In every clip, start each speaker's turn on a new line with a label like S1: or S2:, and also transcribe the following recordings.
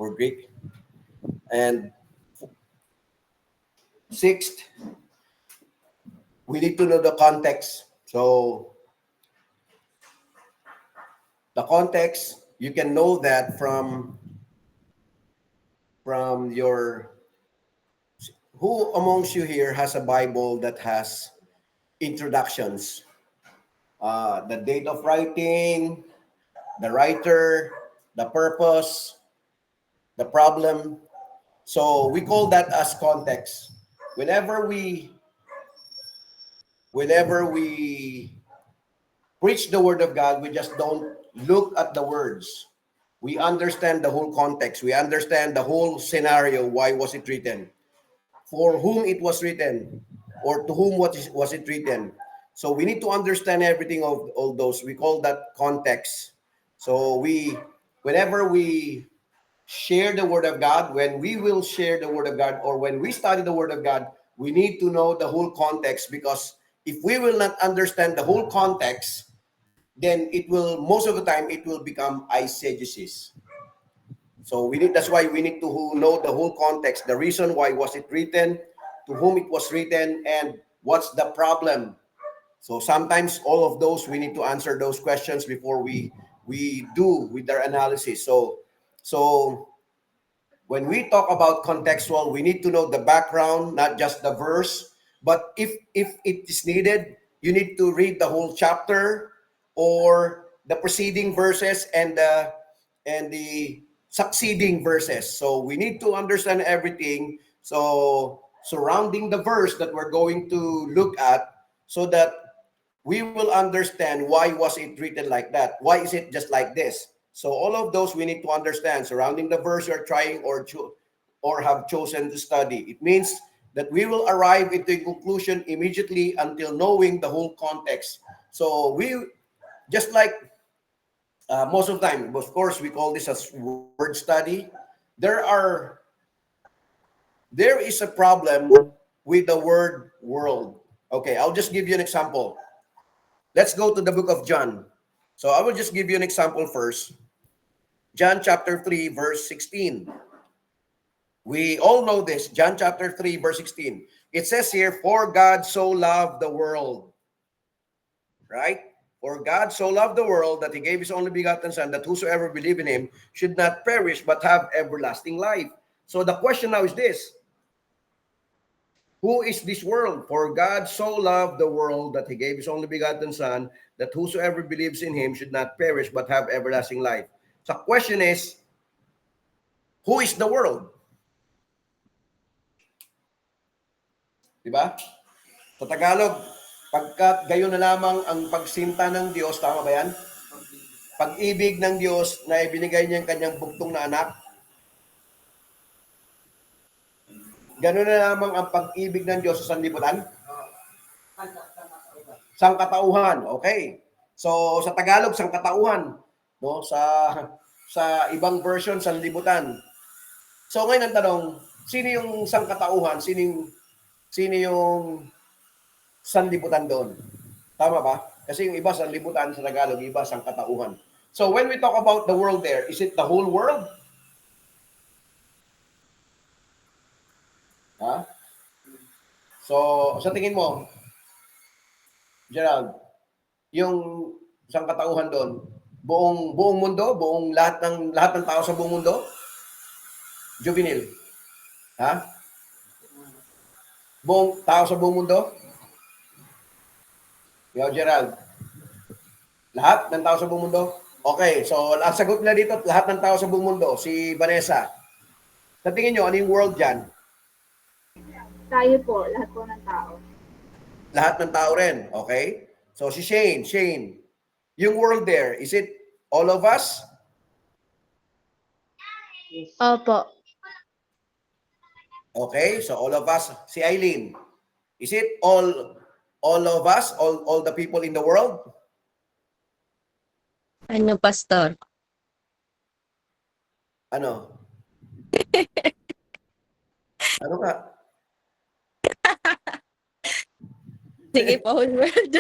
S1: for Greek. And sixth, we need to know the context. So the context, you can know that from your, who amongst you here has a Bible that has introductions? The date of writing, the writer, the purpose, the problem. So we call that as context. Whenever we preach the word of God, we just don't look at the words. We understand the whole context. We understand the whole scenario. Why was it written? For whom it was written, or to whom was it written? So we need to understand everything of all those. We call that context. So whenever we share the word of God, when we will share the word of God, or when we study the word of God, we need to know the whole context, because if we will not understand the whole context, then it will, most of the time, it will become eisegesis. So that's why we need to know the whole context, the reason why was it written, to whom it was written, and what's the problem. So sometimes all of those, we need to answer those questions before we do with our analysis. So when we talk about contextual, we need to know the background, not just the verse. But if it is needed, you need to read the whole chapter or the preceding verses and the succeeding verses. So we need to understand everything. So surrounding the verse that we're going to look at, so that we will understand why was it written like that? Why is it just like this? So all of those we need to understand surrounding the verse you're trying or have chosen to study. It means that we will arrive into a conclusion immediately until knowing the whole context. So we, just like most of the time, of course, we call this as word study. There is a problem with the word world. Okay, I'll just give you an example. Let's go to the book of John. So I will just give you an example first. John chapter 3, verse 16. We all know this. John chapter 3, verse 16. It says here, for God so loved the world. Right? For God so loved the world that he gave his only begotten Son, that whosoever believe in him should not perish but have everlasting life. So the question now is this. Who is this world? For God so loved the world that he gave his only begotten Son, that whosoever believes in him should not perish but have everlasting life. So the question is, who is the world? Diba? Sa Tagalog, pagkat gayon na lamang ang pagsinta ng Diyos, tama ba yan? Pag-ibig ng Diyos na ibinigay niya ang kanyang bugtong na anak. Ganoon na lamang ang pag-ibig ng Diyos sa sanlibutan? Sangkatauhan. Okay. So sa Tagalog, sangkatauhan, no? Sa ibang version, sanlibutan. So ngayon ang tanong, sino yung sangkatauhan? Sino yung sanlibutan doon? Tama ba? Kasi yung iba sanlibutan sa Tagalog, iba sangkatauhan. So when we talk about the world there, is it the whole world? Ha? So sa tingin mo, Gerald, yung sangkatauhan doon, buong mundo, buong lahat ng tao sa buong mundo? Juvenil. Ha? Buong tao sa buong mundo? Yo, Gerald. Lahat ng tao sa buong mundo? Okay, so ang sagot nila dito, lahat ng tao sa buong mundo. Si Vanessa. Sa tingin nyo, ano yung world dyan?
S2: Tayo po, lahat po ng tao.
S1: Lahat ng tao rin, okay? So si Shane, yung world there, is it all of us?
S3: Opo.
S1: Okay, so all of us. Si Eileen, is it all of us, all the people in the world?
S3: Ano, Pastor?
S1: Ano? Ano ka?
S3: Sige po, whole world.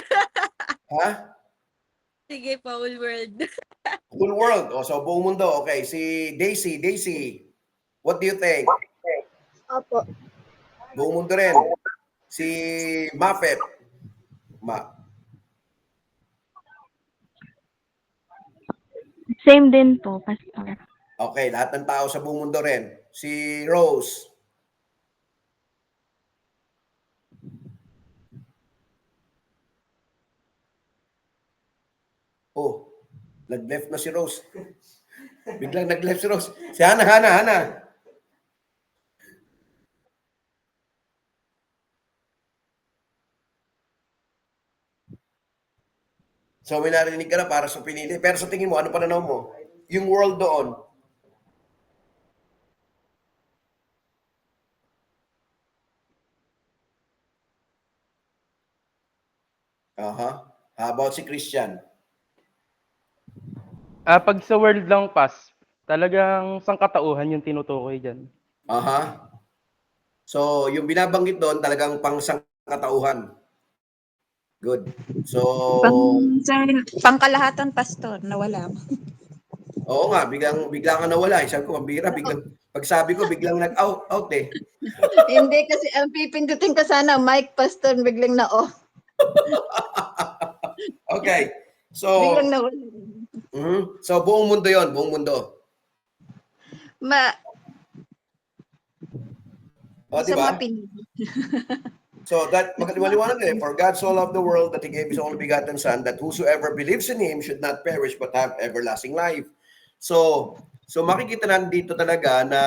S1: Ha?
S3: Sige po, whole world.
S1: Whole world. O, so buong mundo. Okay, si Daisy. What do you think?
S2: Opo.
S1: Buong mundo rin. Si Mafet.
S4: Same din po, Pastor.
S1: Okay, lahat ng tao sa buong mundo rin. Si Rose. Oh, nag-left na si Rose. Biglang nag-left si Rose. Si Hana. So, may narinig ka na para sa pinili. Pero sa tingin mo, ano pananaw mo? Yung world doon. How about si Christian?
S5: Pag sa world lang, Pas, talagang sangkatauhan yung tinutukoy dyan.
S1: So, yung binabanggit doon, talagang pang sangkatauhan. Good. So,
S6: Pangkalahatan, Pastor, nawala.
S1: oo nga, biglang ka nawala. Sabi ko, mabira, pagsabi ko, biglang nag-out eh.
S6: Hindi kasi ang pipindutin ko sana, Mike, Pastor, biglang na off.
S1: Okay. So,
S6: Biglang nawala.
S1: So, buong mundo yon, buong mundo. O,
S6: Sa
S1: diba?
S6: mga pinili.
S1: So, that, maliwanag din, for God so loved the world that He gave His only begotten Son, that whosoever believes in Him should not perish but have everlasting life. So makikita natin dito talaga na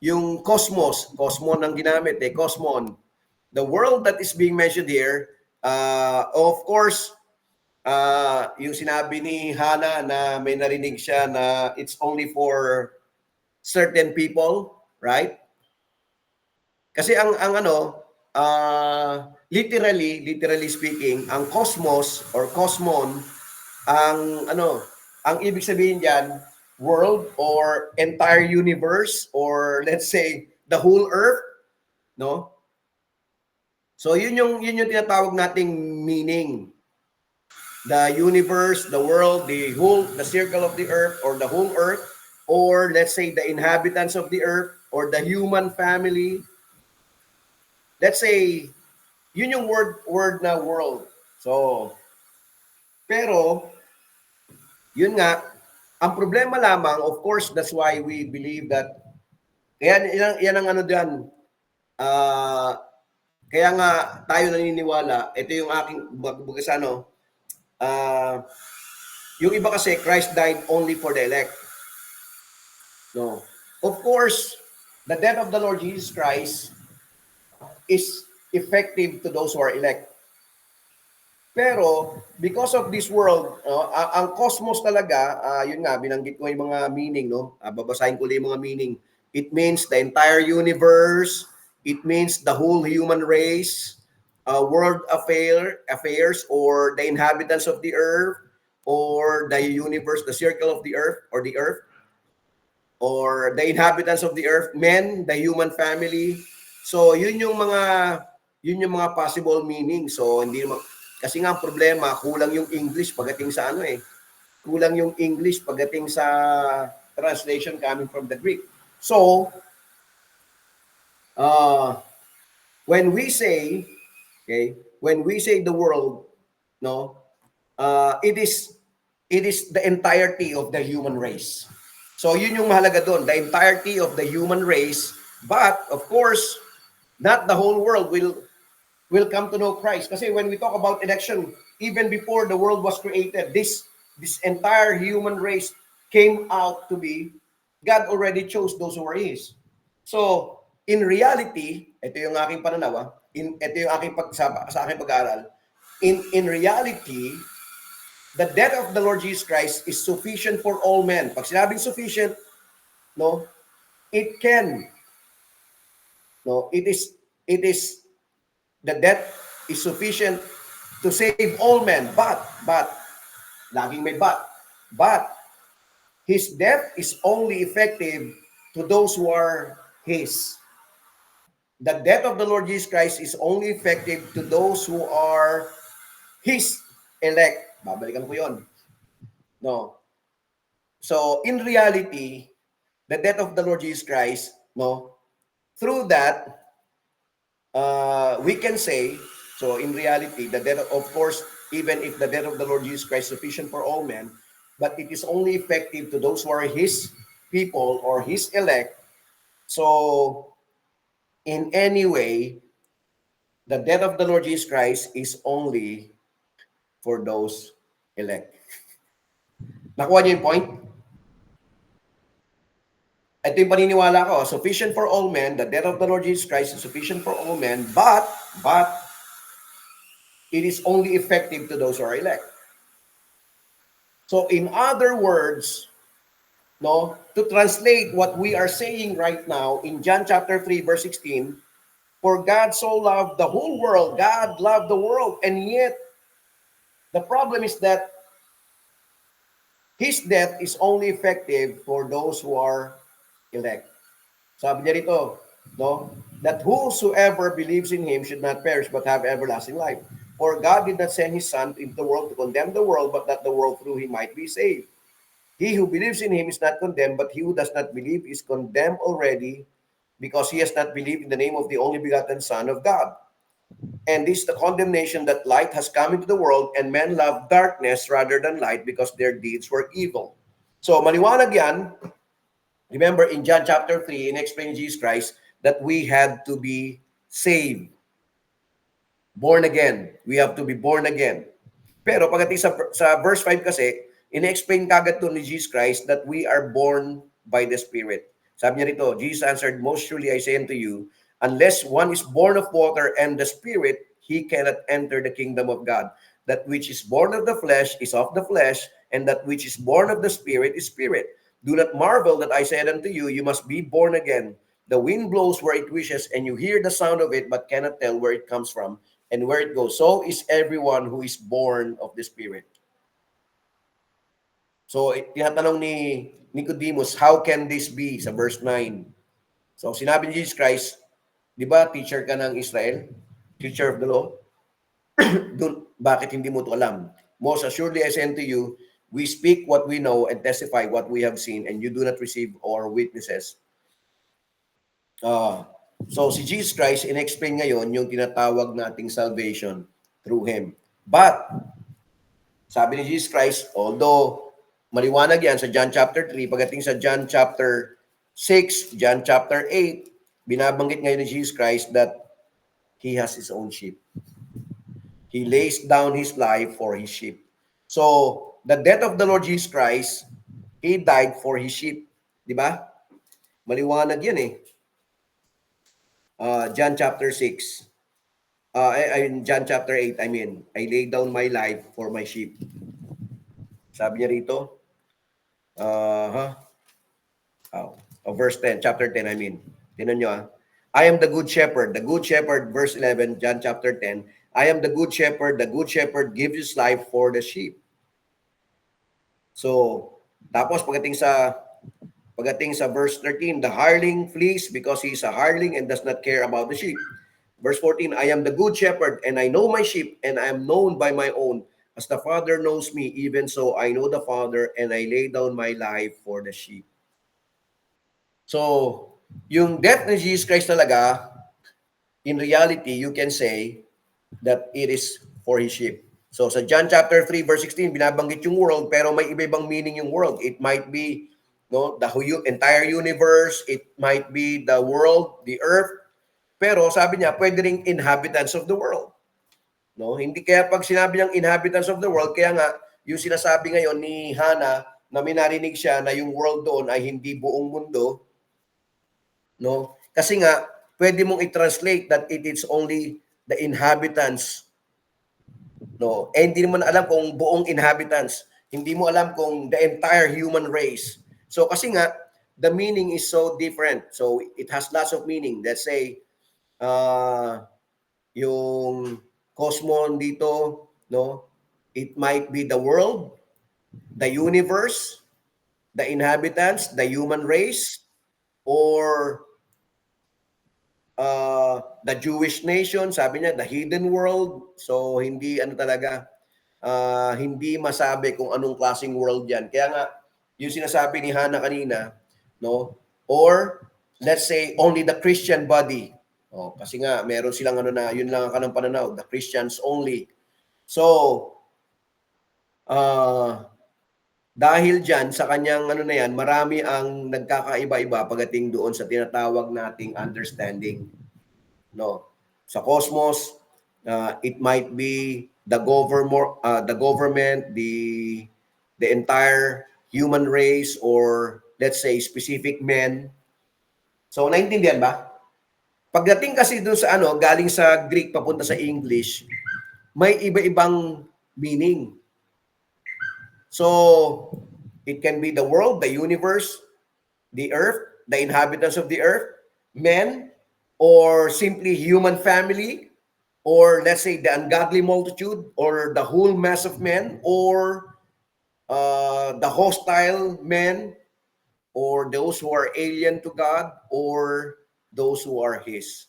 S1: yung cosmos ang ginamit cosmon. The world that is being mentioned here, of course, yung sinabi ni Hana na may narinig siya na it's only for certain people, right? Kasi ang literally speaking, ang cosmos or cosmon, ang ibig sabihin diyan, world or entire universe, or let's say the whole earth, no? So yun yung tinatawag nating meaning. The universe, the world, the circle of the earth, or the whole earth, or let's say the inhabitants of the earth, or the human family. Let's say yun yung word na world. So, pero yun nga, ang problema lamang, of course, that's why we believe that, yan ang ano dyan, kaya nga tayo naniniwala, ito yung aking bukas yung iba kasi, Christ died only for the elect. No. Of course, the death of the Lord Jesus Christ is effective to those who are elect. Pero, because of this world, ang cosmos talaga, yun nga, binanggit ko yung mga meaning, no? Babasahin ko lang yung mga meaning. It means the entire universe, it means the whole human race, world affairs, or the inhabitants of the earth, or the universe, the circle of the earth, or the earth, or the inhabitants of the earth, men, the human family. So, yun yung mga possible meaning. So, hindi naman, kasi nga ang problema, kulang yung English pagdating sa kulang yung English pagdating sa translation coming from the Greek. So, when we say the world, no, it is the entirety of the human race. So, yun yung mahalaga doon, the entirety of the human race, but of course, not the whole world will come to know Christ. Kasi when we talk about election, even before the world was created, this entire human race came out to be, God already chose those who are His. So, in reality, ito yung aking pananaw, ito yung aking sa aking pag-aaral, in reality, the death of the Lord Jesus Christ is sufficient for all men. Pag sinabing sufficient, no, it is the death is sufficient to save all men, but, laging may but His death is only effective to those who are His. The death of the Lord Jesus Christ is only effective to those who are His elect. Babalikan ko yun. No. So, in reality, the death of the Lord Jesus Christ no? Through that, we can say, so in reality, the death, of course, even if the death of the Lord Jesus Christ is sufficient for all men, but it is only effective to those who are his people or his elect. So, in any way, the death of the Lord Jesus Christ is only for those elect. Nakuha niyo yung point? Ito yung paniniwala ko. Sufficient for all men. The death of the Lord Jesus Christ is sufficient for all men. But, it is only effective to those who are elect. So, in other words, no, to translate what we are saying right now in John chapter 3, verse 16, for God so loved the whole world, God loved the world, and yet the problem is that his death is only effective for those who are elect. Sabi niya rito, no, that whosoever believes in him should not perish but have everlasting life. For God did not send his Son into the world to condemn the world, but that the world through him might be saved. He who believes in him is not condemned, but he who does not believe is condemned already, because he has not believed in the name of the only begotten Son of God. And this is the condemnation, that light has come into the world, and men love darkness rather than light, because their deeds were evil. So, maliwanag yan. Remember, in John chapter 3, in-explain Jesus Christ that we had to be saved. Born again. We have to be born again. Pero pagdating sa verse 5 kasi, in-explain kagad to ni Jesus Christ that we are born by the Spirit. Sabi niya rito, Jesus answered, most surely I say unto you, unless one is born of water and the Spirit, he cannot enter the kingdom of God. That which is born of the flesh is of the flesh, and that which is born of the Spirit is spirit. Do not marvel that I said unto you, you must be born again. The wind blows where it wishes, and you hear the sound of it, but cannot tell where it comes from and where it goes. So is everyone who is born of the Spirit. So, tinatanong ni Nicodemus, how can this be? Sa verse 9. So, sinabi ni Jesus Christ, di ba, teacher ka ng Israel? Teacher of the law? Bakit hindi mo ito alam? Most assuredly I say unto you, we speak what we know and testify what we have seen, and you do not receive our witnesses. So, si Jesus Christ, in-explain ngayon yung tinatawag nating salvation through Him. But, sabi ni Jesus Christ, although maliwanag yan sa John chapter 3, pagdating sa John chapter 6, John chapter 8, binabanggit ngayon ni Jesus Christ that He has His own sheep. He lays down His life for His sheep. So, the death of the Lord Jesus Christ, He died for His sheep. Di ba? Maliwanag yan eh. John chapter 6. In John chapter 8, I lay down my life for my sheep. Sabi niya rito, verse 10, chapter 10, Tingnan nyo I am the good shepherd. The good shepherd, verse 11, John chapter 10. I am the good shepherd. The good shepherd gives his life for the sheep. So, tapos pagdating sa verse 13, the hireling flees because he is a hireling and does not care about the sheep. Verse 14, I am the good shepherd, and I know my sheep, and I am known by my own. As the Father knows me, even so I know the Father, and I lay down my life for the sheep. So, yung death ni Jesus Christ talaga, in reality, you can say that it is for His sheep. So, sa John chapter 3, verse 16, binabanggit yung world, pero may iba-ibang meaning yung world. It might be the entire universe, it might be the world, the earth, pero sabi niya, pwede ring inhabitants of the world. Hindi kaya pag sinabi niyang inhabitants of the world, kaya nga, yung sinasabi ngayon ni Hannah, na may narinig siya na yung world doon ay hindi buong mundo, kasi nga, pwede mong i-translate that it is only the inhabitants. Hindi naman alam kung buong inhabitants. Hindi mo alam kung the entire human race. So kasi nga, the meaning is so different. So it has lots of meaning. Let's say, yung cosmos dito, it might be the world, the universe, the inhabitants, the human race, or the Jewish nation, sabi niya, the hidden world. So hindi hindi masabi kung anong klaseng world yan. Kaya nga, yung sinasabi ni Hannah kanina, or let's say, only the Christian body. Oh, kasi nga, meron silang ano na, yun lang ang kanang pananaw, the Christians only. So, dahil dyan, sa kanyang ano na yan, marami ang nagkakaiba-iba pagdating doon sa tinatawag nating understanding. No? Sa cosmos, it might be the government, the entire human race, or let's say specific men. So naintindihan ba? Pagdating kasi doon sa ano, galing sa Greek papunta sa English, may iba-ibang meaning. So it can be the world, the universe, the earth, the inhabitants of the earth, men, or simply human family, or let's say the ungodly multitude, or the whole mass of men, or the hostile men, or those who are alien to God, or those who are His.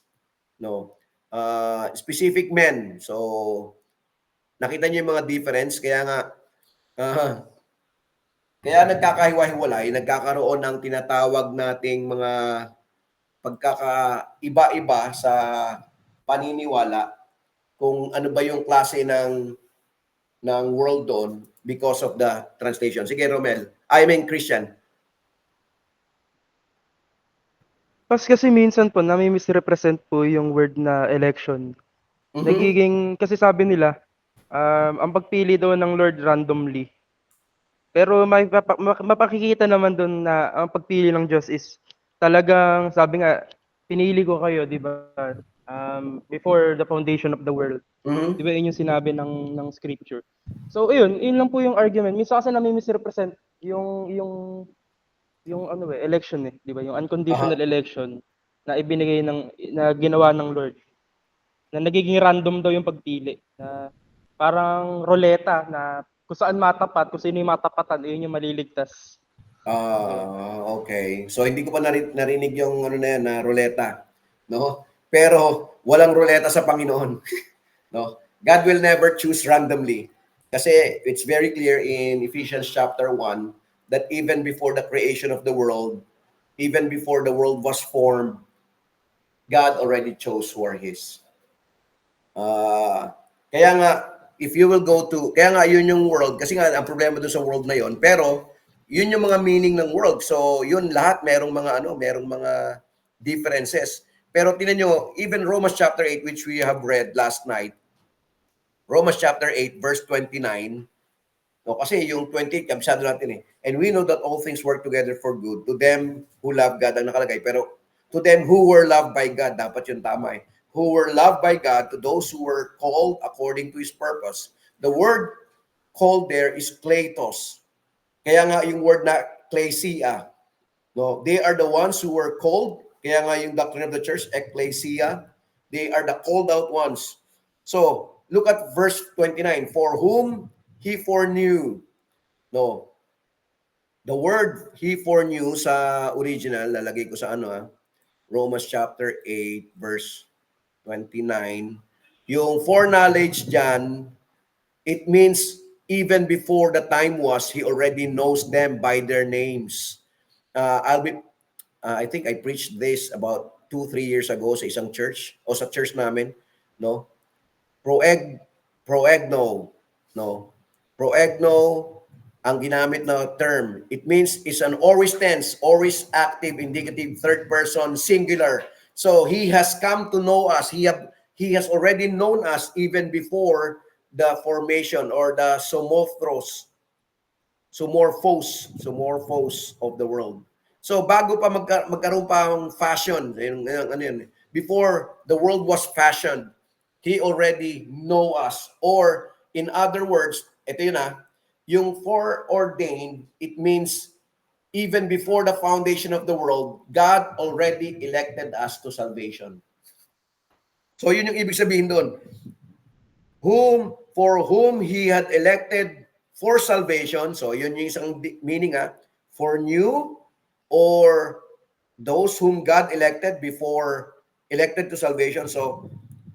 S1: No, specific men. So nakita niyo yung mga difference, kaya nga kaya nagkakahiwa-hiwalay, nagkakaroon ng tinatawag nating mga pagkakaiba-iba sa paniniwala kung ano ba yung klase ng world doon because of the translation. Sige, Romel. I mean, Christian.
S5: Kasi minsan po, nami-misrepresent po yung word na election.
S1: Mhm.
S5: Nagiging, kasi sabi nila, ang pagpili daw ng Lord randomly. Pero mapakikita naman doon na ang pagpili ng Diyos is talagang, sabi nga, pinili ko kayo, di ba? Before the foundation of the world.
S1: Mhm.
S5: Di ba yun yung sinabi ng scripture? So, yun lang po yung argument. Minsan kasi nami-misrepresent yung ano election di ba? Yung unconditional election na ibinigay na ginawa ng Lord. Na nagiging random daw yung pagpili. Na parang roleta na kung saan matapat, kung sino yung matapatan, yun yung maliligtas.
S1: Okay. So hindi ko pa narinig yung ano na yan, na ruleta, no? Pero walang ruleta sa Panginoon. No? God will never choose randomly. Kasi it's very clear in Ephesians chapter 1 that even before the creation of the world, even before the world was formed, God already chose who are His. Kaya nga, if you will go to, kaya nga yun yung world, kasi nga ang problema doon sa world na yun, pero yun yung mga meaning ng world. So yun lahat merong mga differences. Pero tingnan nyo, even Romans chapter 8, which we have read last night, Romans chapter 8, verse 29, no, kasi yung 28, kabisado natin eh. And we know that all things work together for good to them who love God, ang nakalagay. Pero to them who were loved by God, dapat yung tama eh. Who were loved by God, to those who were called according to His purpose. The word called there is kletos. Kaya nga yung word na klesia. No, they are the ones who were called. Kaya nga yung doctrine of the church, ecclesia, they are the called out ones. So, look at verse 29. For whom He foreknew. No. The word He foreknew sa original, lalagay ko sa Romans chapter 8, verse 29. Yung foreknowledge dyan, it means even before the time was, He already knows them by their names. I think I preached this about 2-3 years ago sa isang church o sa church namin, no? Proegno, no? Proegno ang ginamit na term. It means it's an aorist tense, aorist active, indicative, third person, singular. So He has come to know us. He has already known us even before the formation or the somorphos of the world. So bago pa magkaroon pa ang fashion, before the world was fashioned, He already know us. Or in other words, ito yun yung foreordained, it means even before the foundation of the world, God already elected us to salvation. So yun yung ibig sabihin doon. For whom He had elected for salvation, so yun yung isang meaning for new, or those whom God elected to salvation. So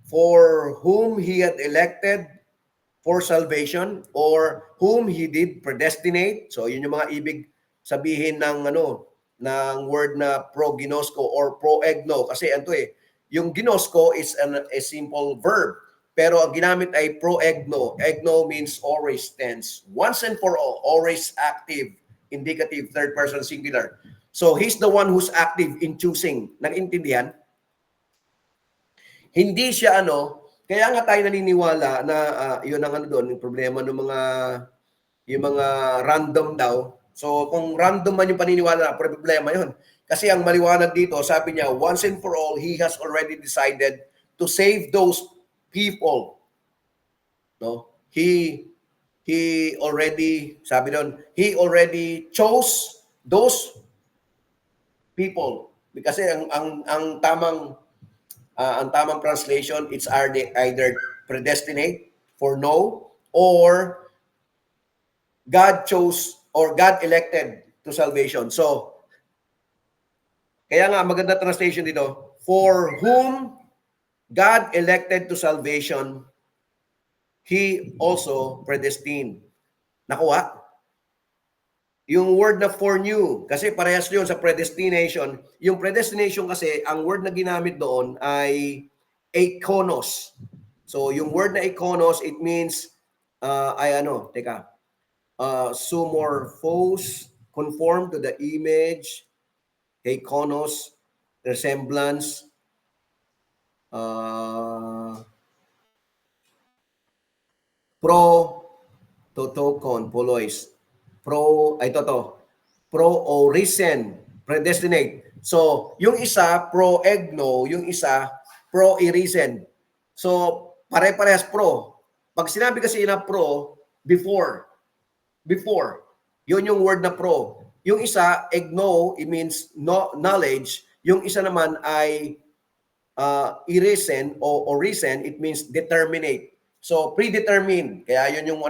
S1: for whom He had elected for salvation, or whom He did predestinate. So yun yung mga ibig sabihin ng ng word na proginosko or proegno kasi ano eh, yung ginosko is a simple verb. Pero ang ginamit ay proegno. Egno means always tense. Once and for all, always active, indicative, third person singular. So he's the one who's active in choosing. Nag-intindihan? Hindi siya kaya nga tayo naniniwala na yun ang doon, yung problema ng yung mga random daw. So kung random man yung paniniwala, problema yun. Kasi ang maliwanag dito, sabi niya, once and for all, He has already decided to save those people. No? He already, sabi doon, He already chose those people. Kasi ang tamang translation, it's either predestinate for no, or God chose or God elected to salvation. So, kaya nga maganda translation dito, for whom God elected to salvation, He also predestined. Nakuha? Yung word na foreknew, kasi parehas yun sa predestination. Yung predestination kasi, ang word na ginamit doon ay eikonos. So, yung word na eikonos, it means, sumorphos, conform to the image, eikonos, resemblance, totokon, polois, pro-orisen, predestinate. So, yung isa, pro-egno, yung isa, pro-irisen. So, pare-parehas pro. Pag sinabi kasi na pro, before, yun yung word na pro. Yung isa, egno, it means knowledge. Yung isa naman ay irisen o risen, it means determinate. So, predetermined. Kaya yun yung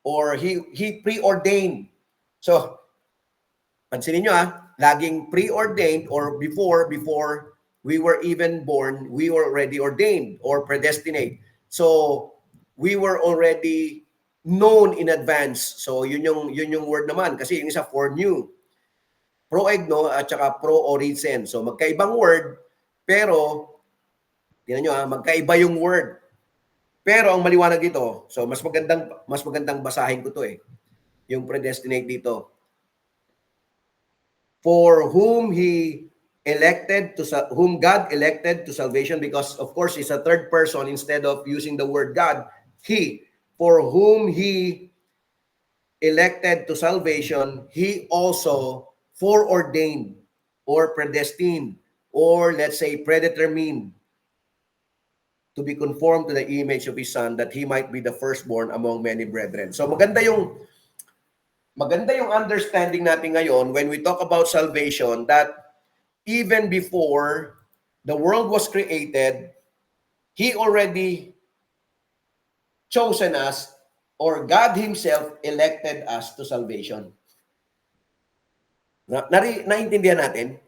S1: or he preordained. So, pansinin nyo laging preordained or before we were even born, we were already ordained or predestinate. So, we were already known in advance. So, yun yung word naman kasi yung isa foreknew. Proegno at saka pro-orisen. So, magkaibang word, pero tingnan nyo magkaiba yung word. Pero ang maliwanag dito, so mas magandang basahin ko to yung predestinate dito. For whom whom God elected to salvation, because of course it's a third person instead of using the word God, for whom He elected to salvation, He also foreordained or predestined or let's say predetermined to be conformed to the image of His Son, that He might be the firstborn among many brethren. So maganda yung understanding natin ngayon when we talk about salvation, that even before the world was created, He already chosen us, or God Himself elected us to salvation. Naintindihan natin?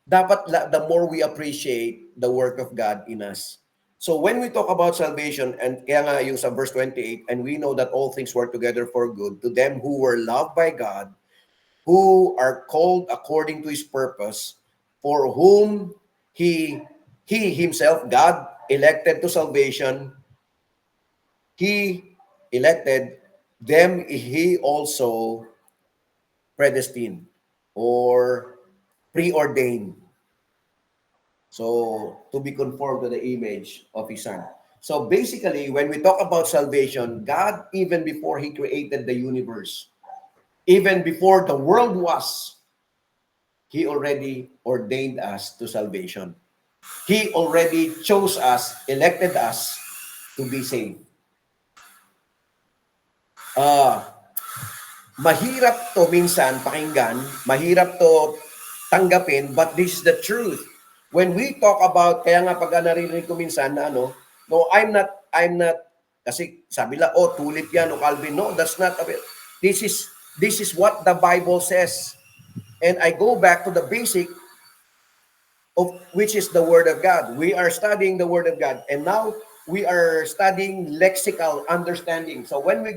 S1: Dapat the more we appreciate the work of God in us. So when we talk about salvation, and kaya nga yung sa verse 28, and we know that all things work together for good to them who were loved by God, who are called according to His purpose, for whom He Himself, God, elected to salvation. He elected them, He also predestined or preordained. So, to be conformed to the image of His Son. So, basically, when we talk about salvation, God, even before He created the universe, even before the world was, He already ordained us to salvation. He already chose us, elected us to be saved. Mahirap to minsan pakinggan, mahirap to tanggapin, but this is the truth. When we talk about, kaya nga pag naririnig ko minsan na no, I'm not, kasi sabi la, tulip yan o Calvin. No, that's not a bit. This is what the Bible says. And I go back to the basic of which is the Word of God. We are studying the Word of God. And now we are studying lexical understanding. So when we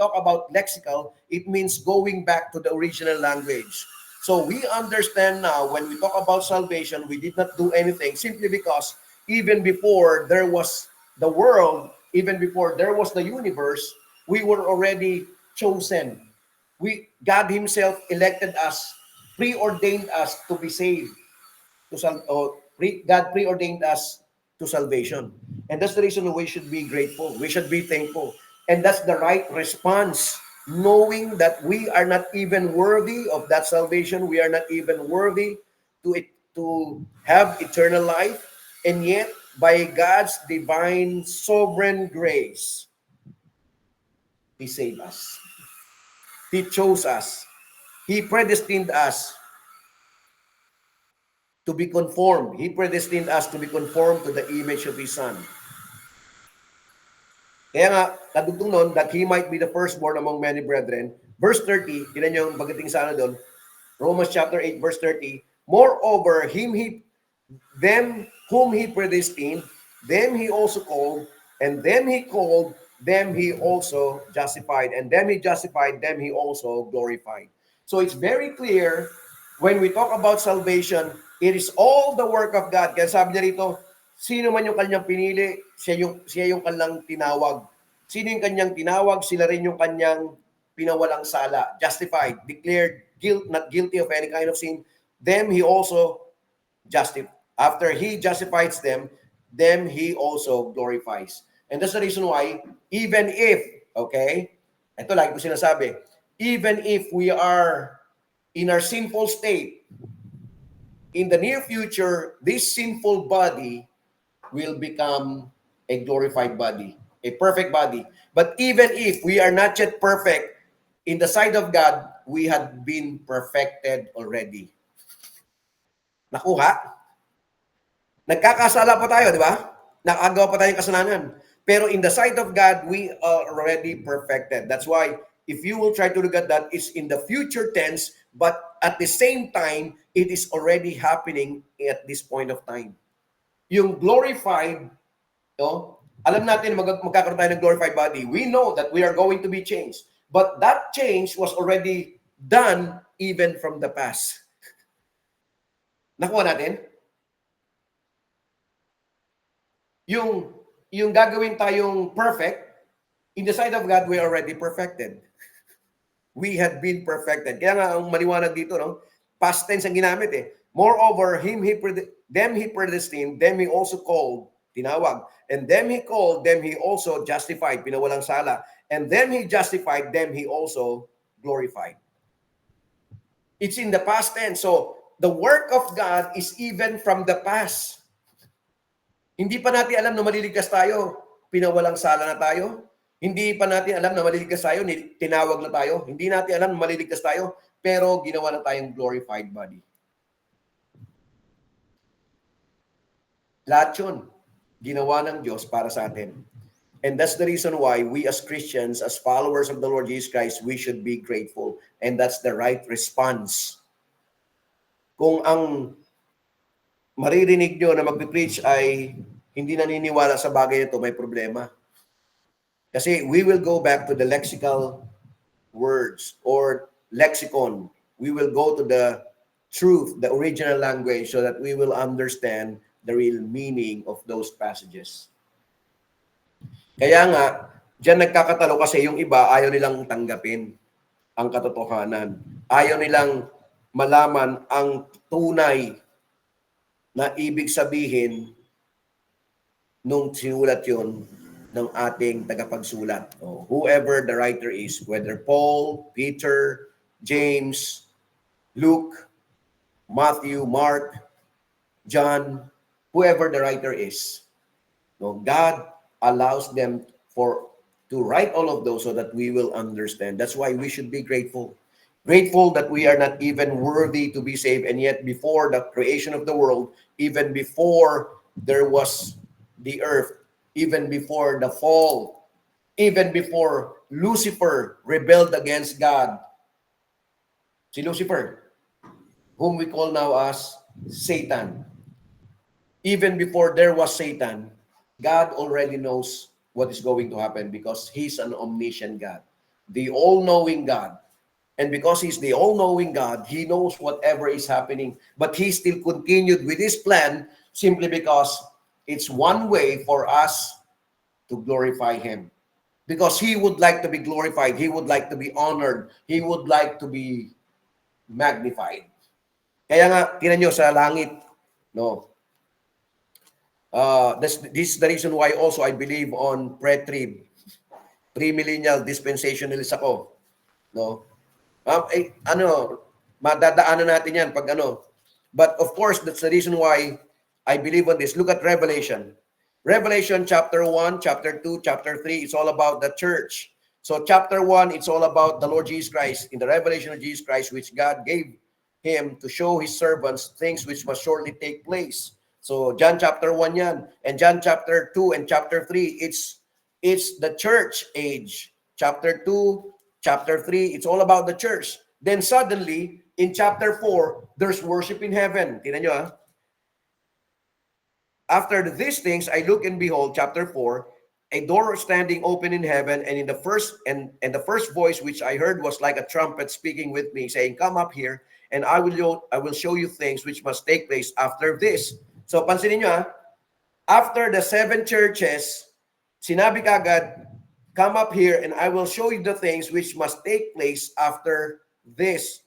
S1: talk about lexical, it means going back to the original language. So we understand now when we talk about salvation, we did not do anything simply because even before there was the world, even before there was the universe, we were already chosen. God Himself elected us, preordained us to be saved. God preordained us to salvation. And that's the reason we should be grateful. We should be thankful. And that's the right response. Knowing that we are not even worthy of that salvation. We are not even worthy to have eternal life. And yet, by God's divine sovereign grace, He saved us. He chose us. He predestined us to be conformed. He predestined us to be conformed to the image of His Son. Kaya nga, kadugtong nun, that He might be the firstborn among many brethren. Verse 30, tinan nyo pagdating sa ano doon, Romans chapter 8, verse 30, moreover, them whom He predestined, them He also called, and them He called, them He also justified, and them He justified, them He also glorified. So it's very clear, when we talk about salvation, it is all the work of God. Kaya sabi niya rito, sino man yung kanyang pinili, siya yung kanyang tinawag. Sino yung kanyang tinawag, sila rin yung kanyang pinawalang sala. Justified, declared not guilty of any kind of sin. Them He also justified. After He justifies them He also glorifies. And that's the reason why, even if, okay, ito lagi ko sinasabi, even if we are in our sinful state, in the near future, this sinful body will become a glorified body, a perfect body. But even if we are not yet perfect, in the sight of God, we had been perfected already. Nakuha? Nagkakasala pa tayo, di ba? Nakagawa pa tayong kasalanan. Pero in the sight of God, we are already perfected. That's why, if you will try to look at that, it's in the future tense, but at the same time, it is already happening at this point of time. Yung glorified, alam natin magkakaroon tayo ng glorified body. We know that we are going to be changed. But that change was already done even from the past. Nakuha natin? Yung gagawin tayong perfect, in the sight of God, we are already perfected. We had been perfected. Kaya nga, ang maliwanag dito, past tense ang ginamit eh. Moreover, them He predestined, them He also called, tinawag. And them He called, them He also justified, pinawalang sala. And them He justified, them He also glorified. It's in the past tense. So, the work of God is even from the past. Hindi pa natin alam na maliligtas tayo, pinawalang sala na tayo. Hindi pa natin alam na maliligtas tayo, tinawag na tayo. Hindi natin alam na maliligtas tayo, pero ginawa na tayong glorified body. Lahat yun, ginawa ng Diyos para sa atin. And that's the reason why we as Christians, as followers of the Lord Jesus Christ, we should be grateful. And that's the right response. Kung ang maririnig nyo na magpipreach ay hindi naniniwala sa bagay ito, may problema. Kasi we will go back to the lexical words or lexicon. We will go to the truth, the original language, so that we will understand the real meaning of those passages. Kaya nga, diyan nagkakatalo kasi yung iba, ayaw nilang tanggapin ang katotohanan. Ayaw nilang malaman ang tunay na ibig sabihin nung sinulat yun ng ating tagapagsulat. Whoever the writer is, whether Paul, Peter, James, Luke, Matthew, Mark, John, whoever the writer is, God allows them to write all of those so that we will understand. That's why we should be grateful. Grateful that we are not even worthy to be saved, and yet before the creation of the world, even before there was the earth, even before the fall, even before Lucifer rebelled against God, si Lucifer, whom we call now as Satan, even before there was Satan, God already knows what is going to happen because He's an omniscient God, the all-knowing God. And because he's the all-knowing God, he knows whatever is happening. But he still continued with his plan simply because it's one way for us to glorify him. Because he would like to be glorified. He would like to be honored. He would like to be magnified. Kaya nga, tinan nyo sa langit, no? This is the reason why also I believe on pre-trib. Premillennial dispensationalist ako. No? Madadaanan natin yan pag ano. But of course, that's the reason why I believe on this. Look at Revelation. Revelation chapter 1, chapter 2, chapter 3, it's all about the church. So chapter 1, it's all about the Lord Jesus Christ, in the revelation of Jesus Christ, which God gave him to show his servants things which must shortly take place. So John chapter 1 yan. And John chapter 2 and chapter 3, it's the church age. Chapter 2, chapter 3, it's all about the church. Then suddenly, in chapter 4, there's worship in heaven. Tingnan nyo, After these things, I look and behold, chapter 4, a door standing open in heaven, and the first voice which I heard was like a trumpet speaking with me, saying, "Come up here, and I will show you things which must take place after this." So pansinin nyo, after the 7 churches, sinabi kagad, "Come up here, and I will show you the things which must take place after this."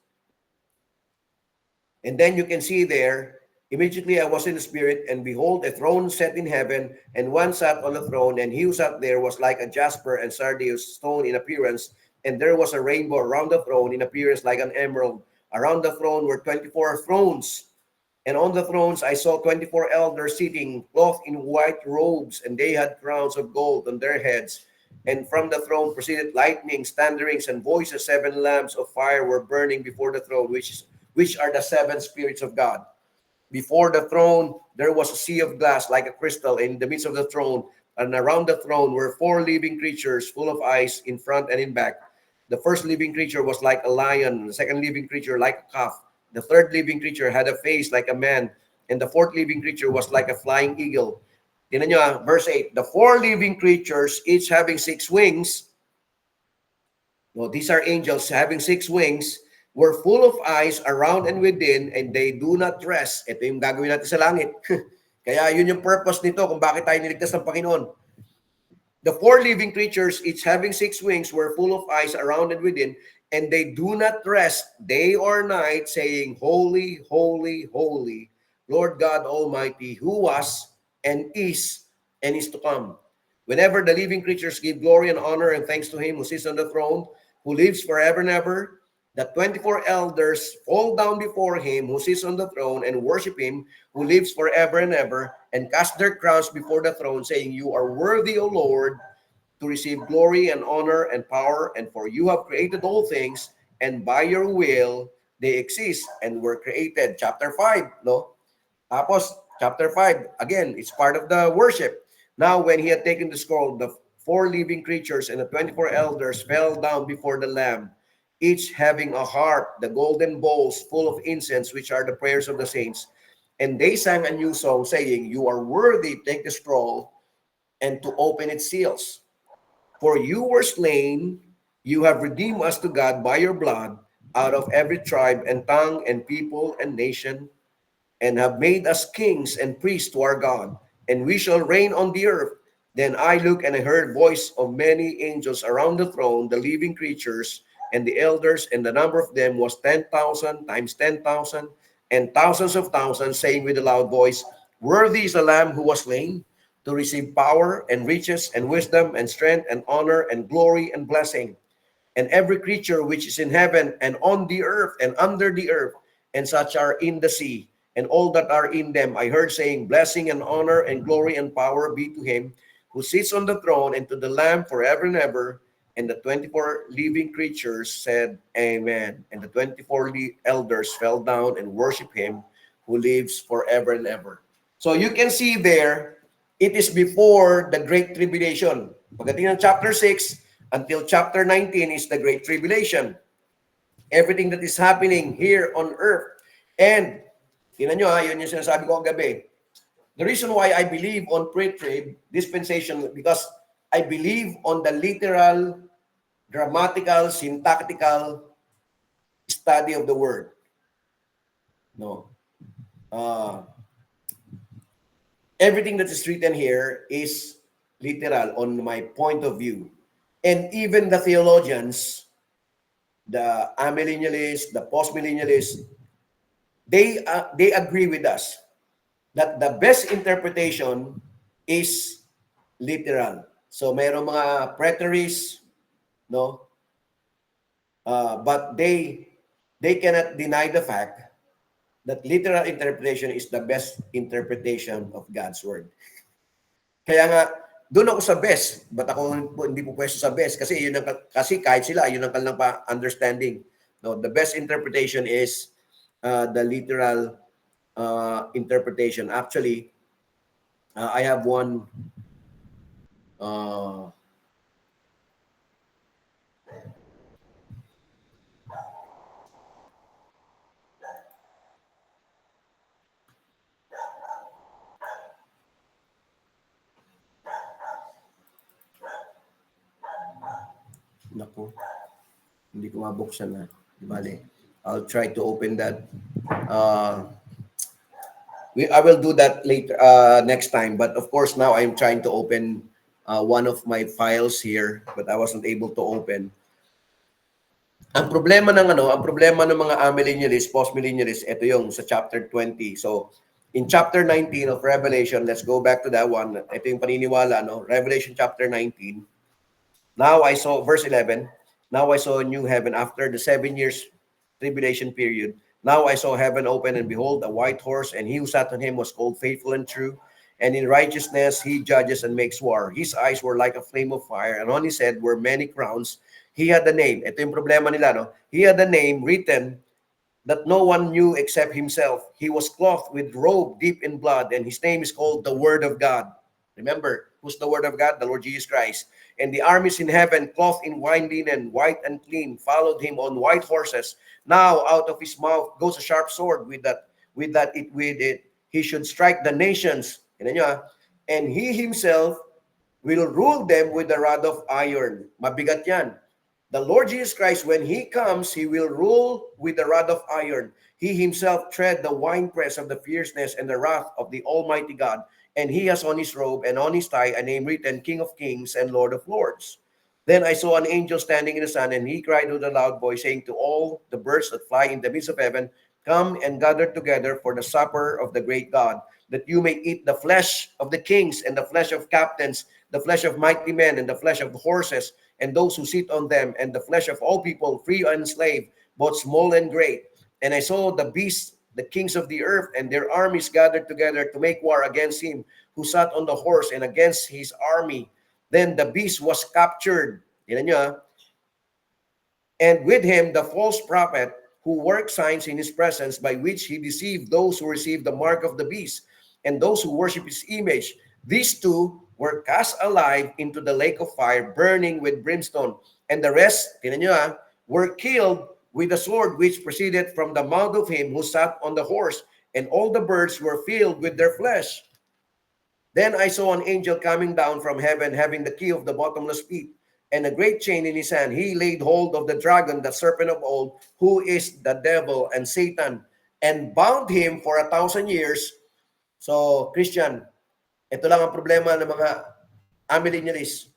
S1: And then you can see there, immediately I was in the spirit, and behold, a throne set in heaven, and one sat on the throne, and he who sat there was like a jasper and sardius stone in appearance, and there was a rainbow around the throne in appearance like an emerald. Around the throne were 24 thrones, and on the thrones I saw 24 elders sitting, clothed in white robes, and they had crowns of gold on their heads. And from the throne proceeded lightnings, thunderings, and voices. 7 lamps of fire were burning before the throne, which are the 7 spirits of God. Before the throne, there was a sea of glass like a crystal in the midst of the throne, and around the throne were 4 living creatures full of eyes in front and in back. The first living creature was like a lion, the second living creature like a calf. The third living creature had a face like a man, and the fourth living creature was like a flying eagle. Tingnan nyo, verse 8, the 4 living creatures, each having 6 wings, no, these are angels having 6 wings, were full of eyes around and within, and they do not rest. Ito yung gagawin natin sa langit. Kaya yun yung purpose nito kung bakit tayo niligtas ng Panginoon. The 4 living creatures, each having 6 wings, were full of eyes around and within, and they do not rest day or night, saying, "Holy, holy, holy, Lord God Almighty, who was and is to come." Whenever the living creatures give glory and honor and thanks to him who sits on the throne, who lives forever and ever, the 24 elders fall down before him who sits on the throne and worship him who lives forever and ever, and cast their crowns before the throne, saying, "You are worthy, O Lord, to receive glory and honor and power, and for you have created all things, and by your will they exist and were created." Chapter 5, no? Tapos, chapter 5, again, it's part of the worship. Now, when he had taken the scroll, the 4 living creatures and the 24 elders fell down before the Lamb, each having a harp, the golden bowls full of incense, which are the prayers of the saints. And they sang a new song, saying, "You are worthy to take the scroll and to open its seals. For you were slain, you have redeemed us to God by your blood, out of every tribe and tongue and people and nation, and have made us kings and priests to our God, and we shall reign on the earth." Then I looked, and I heard voice of many angels around the throne, the living creatures, and the elders, and the number of them was 10,000 times 10,000, and thousands of thousands, saying with a loud voice, "Worthy is the Lamb who was slain to receive power and riches and wisdom and strength and honor and glory and blessing." And every creature which is in heaven and on the earth and under the earth, and such are in the sea, and all that are in them, I heard saying, "Blessing and honor and glory and power be to him who sits on the throne and to the Lamb forever and ever." And the 24 living creatures said, "Amen." And the 24 elders fell down and worshiped him who lives forever and ever. So you can see there, it is before the Great Tribulation. Pagdating ng chapter 6 until chapter 19 is the Great Tribulation. Everything that is happening here on earth. And, tingnan nyo yun yung sinasabi ko kagabi. The reason why I believe on pre-trib dispensation, because I believe on the literal, grammatical, syntactical study of the word. No. Uh, everything that is written here is literal on my point of view. And even the theologians, the amillennialists, the postmillennialists, they agree with us that the best interpretation is literal. So mayroong mga preterists, no? But they cannot deny the fact that literal interpretation is the best interpretation of God's word. Kaya nga, doon ako sa best. But ako hindi po pwesto sa best kasi kasi kahit sila, yun ang kanilang understanding. No, the best interpretation is the literal interpretation. Actually, I have one Naku, hindi ko mabuksan na. Bale, I'll try to open that. I will do that later, next time. But of course, now I'm trying to open one of my files here, but I wasn't able to open. Ang problema ng mga amillennialists, postmillennialists, ito yung sa chapter 20. So, in chapter 19 of Revelation, let's go back to that one. Ito yung paniniwala, no? Revelation chapter 19. Now I saw, verse 11, now I saw a new heaven after the 7 years tribulation period. Now I saw heaven open, and behold, a white horse, and he who sat on him was called Faithful and True. And in righteousness he judges and makes war. His eyes were like a flame of fire, and on his head were many crowns. He had the name. Ito yung problema nila, no? He had the name written that no one knew except himself. He was clothed with robe deep in blood, and his name is called the Word of God. Remember, who's the Word of God? The Lord Jesus Christ. And the armies in heaven, clothed in white linen, white and clean, followed him on white horses. Now out of his mouth goes a sharp sword, with it he should strike the nations. And he himself will rule them with a rod of iron. Mabigat yan. The Lord Jesus Christ, when he comes, he will rule with the rod of iron. He himself tread the winepress of the fierceness and the wrath of the Almighty God. And he has on his robe and on his thigh a name written, King of Kings and Lord of Lords. Then I saw an angel standing in the sun, and he cried with a loud voice, saying to all the birds that fly in the midst of heaven, come and gather together for the supper of the great God, that you may eat the flesh of the kings, and the flesh of captains, the flesh of mighty men, and the flesh of horses, and those who sit on them, and the flesh of all people, free and slave, both small and great. And I saw the beasts, the kings of the earth, and their armies gathered together to make war against him who sat on the horse and against his army. Then the beast was captured. And with him the false prophet who worked signs in his presence, by which he deceived those who received the mark of the beast and those who worship his image. These two were cast alive into the lake of fire, burning with brimstone. And the rest, were killed with the sword which proceeded from the mouth of him who sat on the horse, and all the birds were filled with their flesh. Then I saw an angel coming down from heaven, having the key of the bottomless pit, and a great chain in his hand. He laid hold of the dragon, the serpent of old, who is the devil and Satan, and bound him for 1,000 years. So, Christian, ito lang ang problema ng mga amillennialists.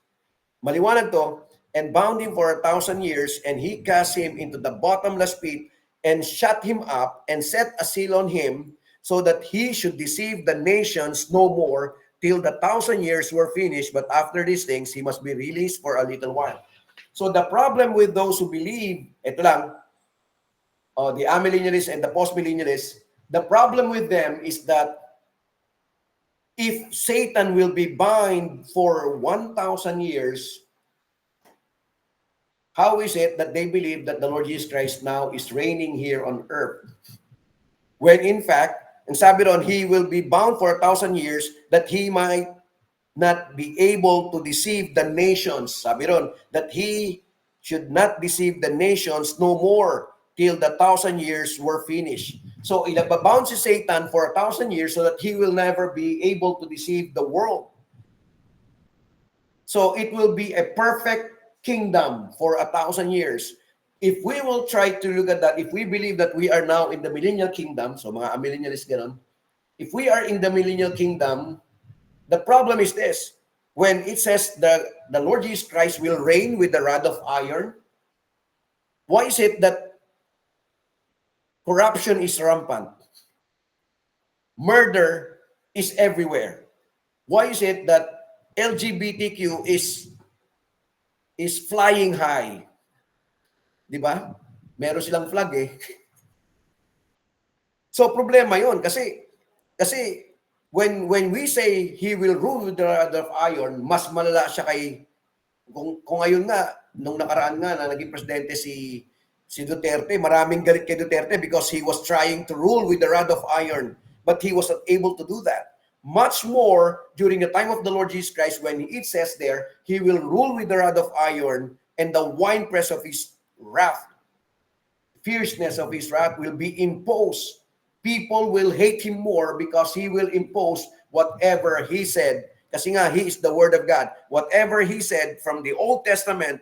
S1: Maliwanag to, and bound him for 1,000 years, and he cast him into the bottomless pit, and shut him up, and set a seal on him, so that he should deceive the nations no more, till the 1,000 years were finished. But after these things, he must be released for a little while. So the problem with those who believe, ito lang, the amillennialists and the postmillennialists, the problem with them is that if Satan will be bound for 1,000 years, how is it that they believe that the Lord Jesus Christ now is reigning here on earth? When in fact, and sabi ron, he will be bound for 1,000 years that he might not be able to deceive the nations. Sabi ron, that he should not deceive the nations no more till the 1,000 years were finished. So, ilababound si Satan for 1,000 years so that he will never be able to deceive the world. So, it will be a perfect kingdom for 1,000 years. if we will try to look at that, if we believe that we are now in the millennial kingdom, so mga millennialists ganon, if we are in the millennial kingdom, the problem is this. When it says the Lord Jesus Christ will reign with the rod of iron, why is it that corruption is rampant? Murder is everywhere. Why is it that LGBTQ is flying high? Di ba? Meron silang flag eh. So problema 'yon kasi when we say he will rule with the rod of iron, mas malala siya kay kung ngayon nga nung nakaraan nga na naging presidente si Duterte, maraming galit kay Duterte because he was trying to rule with the rod of iron, but he was not able to do that. Much more during the time of the Lord Jesus Christ when it says there, he will rule with the rod of iron and the winepress of his wrath, fierceness of his wrath will be imposed. People will hate him more because he will impose whatever he said. Kasi nga, he is the word of God. Whatever he said from the Old Testament,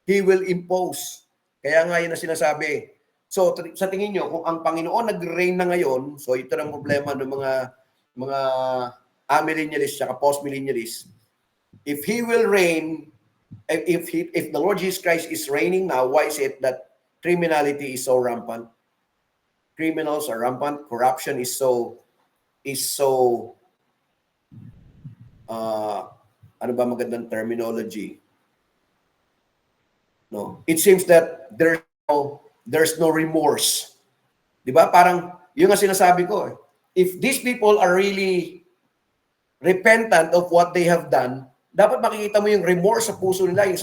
S1: he will impose. Kaya nga yun ang sinasabi. So, sa tingin nyo, kung ang Panginoon nag-reign na ngayon, so ito ang problema ng mga amillennialists at post-millennialists. If he will reign, if the Lord Jesus Christ is reigning now, why is it that criminality is so rampant? Criminals are rampant. Corruption is so ano ba magandang terminology? No, it seems that there's no remorse. 'Di ba? Parang yun nga sinasabi ko. If these people are really repentant of what they have done, dapat makikita mo yung remorse sa puso nila. Yung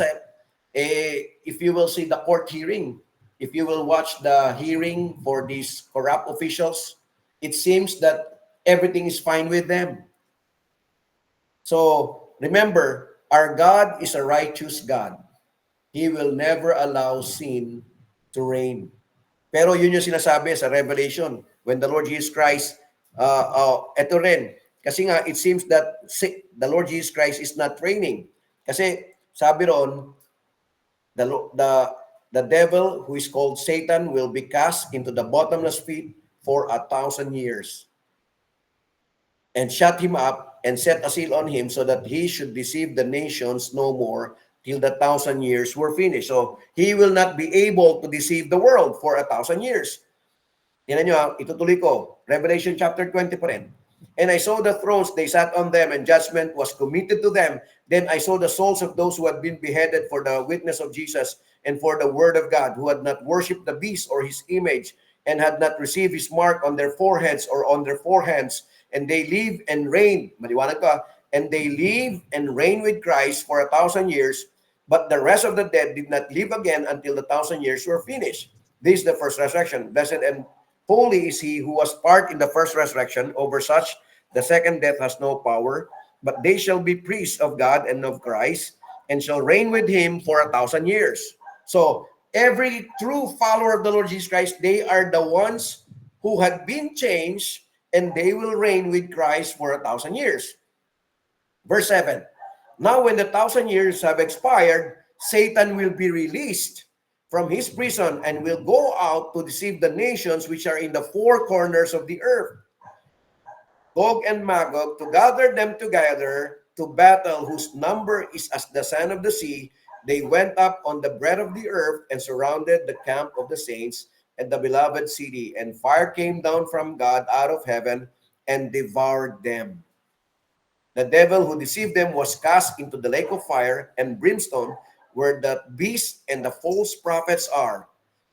S1: if you will see the court hearing, if you will watch the hearing for these corrupt officials, it seems that everything is fine with them. So, remember, our God is a righteous God. He will never allow sin to reign. Pero yun yung sinasabi sa Revelation, when the Lord Jesus Christ, eto rin, kasi nga, it seems that the Lord Jesus Christ is not reigning. Kasi, sabi ron, the devil, who is called Satan, will be cast into the bottomless pit for 1,000 years and shut him up and set a seal on him so that he should deceive the nations no more till the 1,000 years were finished. So, he will not be able to deceive the world for 1,000 years. Tingnan nyo, itutuloy ko. Revelation chapter 20 pa rin. And I saw the thrones, they sat on them, and judgment was committed to them. Then I saw the souls of those who had been beheaded for the witness of Jesus and for the word of God, who had not worshipped the beast or his image, and had not received his mark on their foreheads or on their forehands. And they live and reign, maliwanag ka, and they live and reign with Christ for 1,000 years, but the rest of the dead did not live again until the 1,000 years were finished. This is the first resurrection. Blessed and holy is he who was part in the first resurrection. Over such, the second death has no power, but they shall be priests of God and of Christ, and shall reign with him for 1,000 years. So, every true follower of the Lord Jesus Christ, they are the ones who had been changed, and they will reign with Christ for 1,000 years. Verse 7. Now when the 1,000 years have expired, Satan will be released from his prison and will go out to deceive the nations which are in the four corners of the earth, Gog and Magog, to gather them together to battle, whose number is as the sand of the sea. They went up on the breadth of the earth and surrounded the camp of the saints and the beloved city, and fire came down from God out of heaven and devoured them. The devil who deceived them was cast into the lake of fire and brimstone, where the beast and the false prophets are,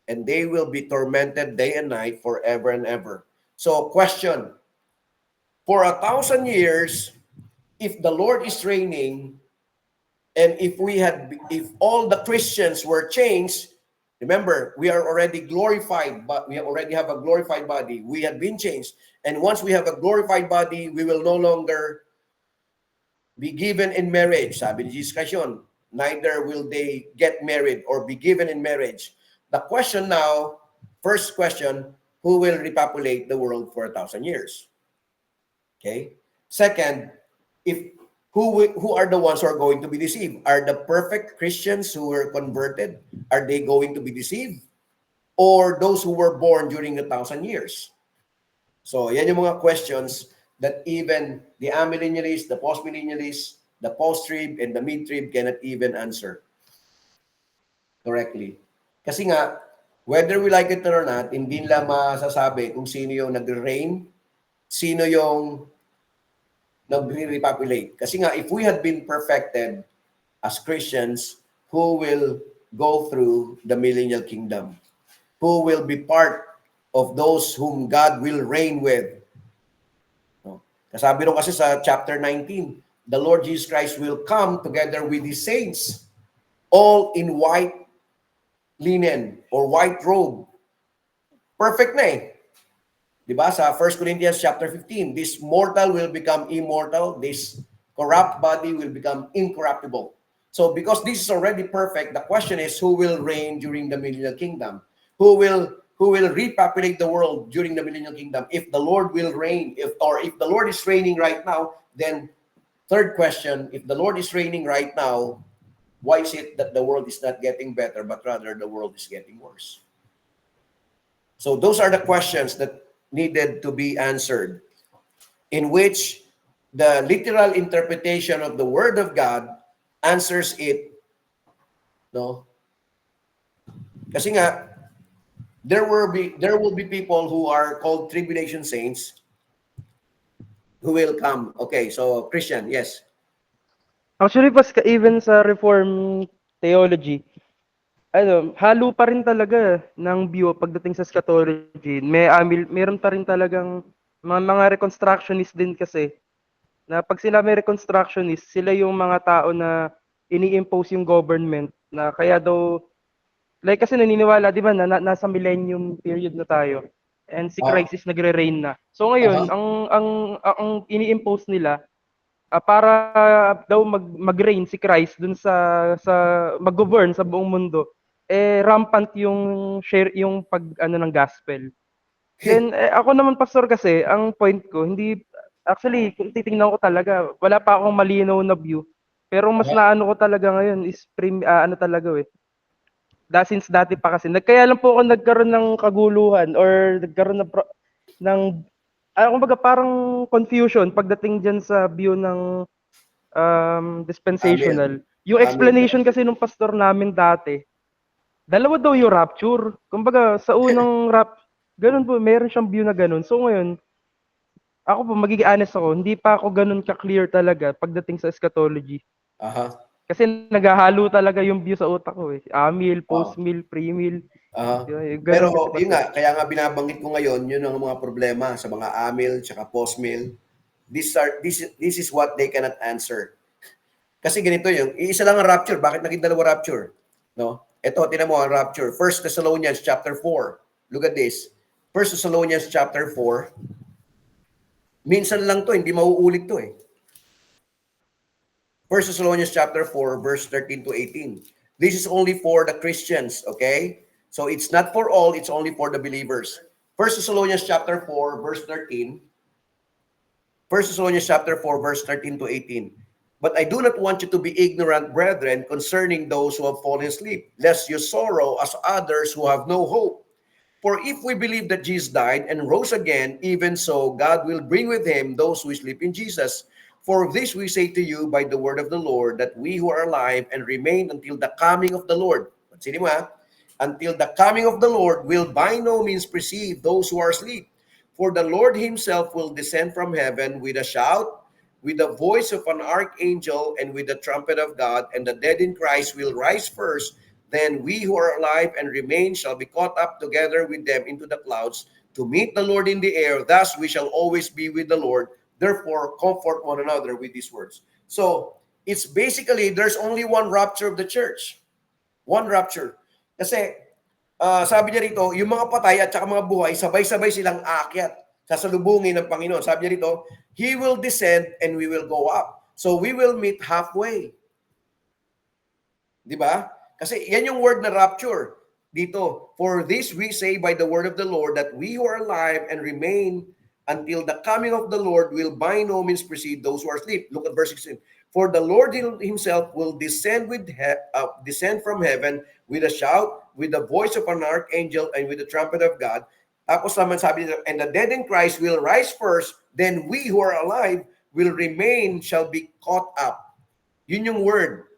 S1: and they will be tormented day and night forever and ever. So, question: for 1,000 years, if the Lord is reigning, and if all the Christians were changed, remember, we are already glorified, but we already have a glorified body. We have been changed. And once we have a glorified body, we will no longer be given in marriage. Sabi ni Jesus Christ yun, neither will they get married or be given in marriage. The question now, first question, who will repopulate the world for 1,000 years? Okay. Second, who are the ones who are going to be deceived? Are the perfect Christians who were converted, are they going to be deceived? or those who were born during the 1,000 years? So, yan yung mga questions that even the amillennialists, the postmillennialists, the post-trib, and the mid-trib cannot even answer correctly. Kasi nga, whether we like it or not, hindi nila masasabi kung sino yung nag-reign, sino yung nag-repopulate. Kasi nga, if we had been perfected as Christians, who will go through the millennial kingdom? Who will be part of those whom God will reign with? No? Kasabi rin kasi sa chapter 19, the Lord Jesus Christ will come together with His saints, all in white linen or white robe. Perfect na eh. Diba? Sa 1 Corinthians chapter 15, this mortal will become immortal, this corrupt body will become incorruptible. So because this is already perfect, the question is who will reign during the millennial kingdom? Who will repopulate the world during the millennial kingdom? If the Lord will reign, if the Lord is reigning right now, then third question, if the Lord is reigning right now, why is it that the world is not getting better, but rather the world is getting worse? So those are the questions that needed to be answered, in which the literal interpretation of the Word of God answers it. No? Kasi nga, there will be people who are called tribulation saints who will come. Okay, so Christian, yes.
S5: Actually, even sa Reform theology, halo pa rin talaga ng view pagdating sa eschatology. Meron pa rin talagang mga reconstructionist din kasi na pag sila may reconstructionist, sila yung mga tao na ini-impose yung government na kaya daw like kasi naniniwala 'di ba nasa millennium period na tayo and si Christ is nagre-reign na. So ngayon, ang ini-impose nila para daw mag-reign si Christ dun sa mag-govern sa buong mundo, rampant yung yung ng gospel. Then ako naman pastor kasi, ang point ko hindi actually kung titingnan ko talaga, wala pa akong malinaw na view. Pero mas naano ko talaga ngayon is talaga since dati pa kasi kaya lang po ako nagkaroon ng kaguluhan or nagkaroon ng kumbaga parang confusion pagdating diyan sa view ng dispensational. Yung explanation kasi nung pastor namin dati, dalawa daw yung rapture. Kumbaga sa unang ganun po, meron siyang view na ganun. So ngayon, ako po magiging honest ako, hindi pa ako ganun ka-clear talaga pagdating sa eschatology. Kasi naghahalo talaga yung view sa utak ko eh. Amil, post-meal, pre-meal.
S1: Pero yun nga, kaya nga binabanggit ko ngayon, yun ang mga problema sa mga amil tsaka post-meal. This is what they cannot answer. Kasi ganito yung, iisa lang ang rapture. Bakit naging dalawa rapture? No? Ito, tinan mo ang rapture. 1 Thessalonians chapter 4. Look at this. 1 Thessalonians chapter 4. Minsan lang to, hindi mauulit to eh. 1 Thessalonians chapter 4, verse 13 to 18. This is only for the Christians, okay? So it's not for all, it's only for the believers. 1 Thessalonians chapter 4, verse 13. 1 Thessalonians chapter 4, verse 13 to 18. But I do not want you to be ignorant, brethren, concerning those who have fallen asleep, lest you sorrow as others who have no hope. For if we believe that Jesus died and rose again, even so God will bring with him those who sleep in Jesus. For this we say to you by the word of the Lord, that we who are alive and remain until the coming of the Lord, until the coming of the Lord will by no means precede those who are asleep. For the Lord himself will descend from heaven with a shout, with the voice of an archangel, and with the trumpet of God, and the dead in Christ will rise first. Then we who are alive and remain shall be caught up together with them into the clouds to meet the Lord in the air. Thus we shall always be with the Lord. Therefore, comfort one another with these words. So, it's basically, there's only one rapture of the church. One rapture. Kasi, sabi niya rito, yung mga patay at saka mga buhay, sabay-sabay silang aakyat. Sasalubungin ng Panginoon. Sabi niya rito, He will descend and we will go up. So, we will meet halfway. Diba? Kasi yan yung word na rapture. Dito, for this we say by the word of the Lord, that we who are alive and remain until the coming of the Lord will by no means precede those who are asleep. Look at verse 16. For the Lord himself will descend descend from heaven with a shout, with the voice of an archangel, and with the trumpet of God. Tapos naman sabi nila, and the dead in Christ will rise first, then we who are alive will remain, shall be caught up. Yun yung word.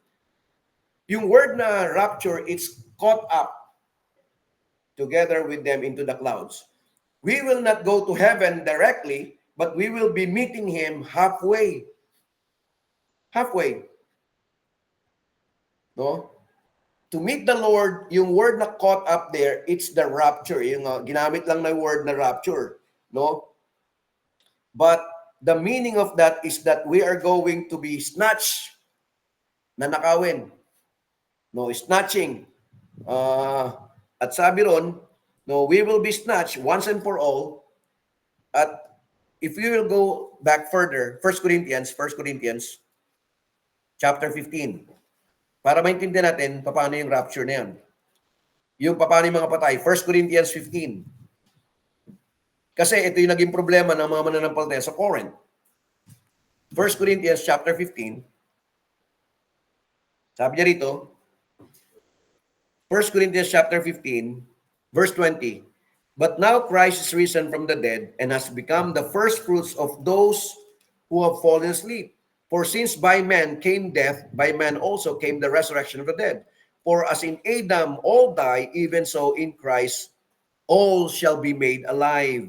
S1: Yung word na rapture, it's caught up together with them into the clouds. We will not go to heaven directly, but we will be meeting him halfway. Halfway. No? To meet the Lord, yung word na caught up there, it's the rapture. Yung ginamit lang na word na rapture. No? But the meaning of that is that we are going to be snatched, nanakawin. No, snatching. At sabi ron, no, we will be snatched once and for all. At if you will go back further, 1 Corinthians chapter 15. Para maintindihan natin paano yung rapture na yan. Yung paano yung mga patay. 1 Corinthians 15. Kasi ito yung naging problema ng mga mananampalataya sa Corinth. 1 Corinthians chapter 15. Sabi niya rito, 1 Corinthians chapter 15, verse 20. But now Christ is risen from the dead and has become the first fruits of those who have fallen asleep. For since by man came death, by man also came the resurrection of the dead. For as in Adam all die, even so in Christ all shall be made alive.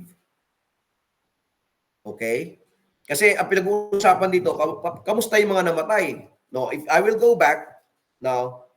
S1: Okay? Kasi ang pinag-uusapan dito, kamusta yung mga namatay? No, if I will go back, now,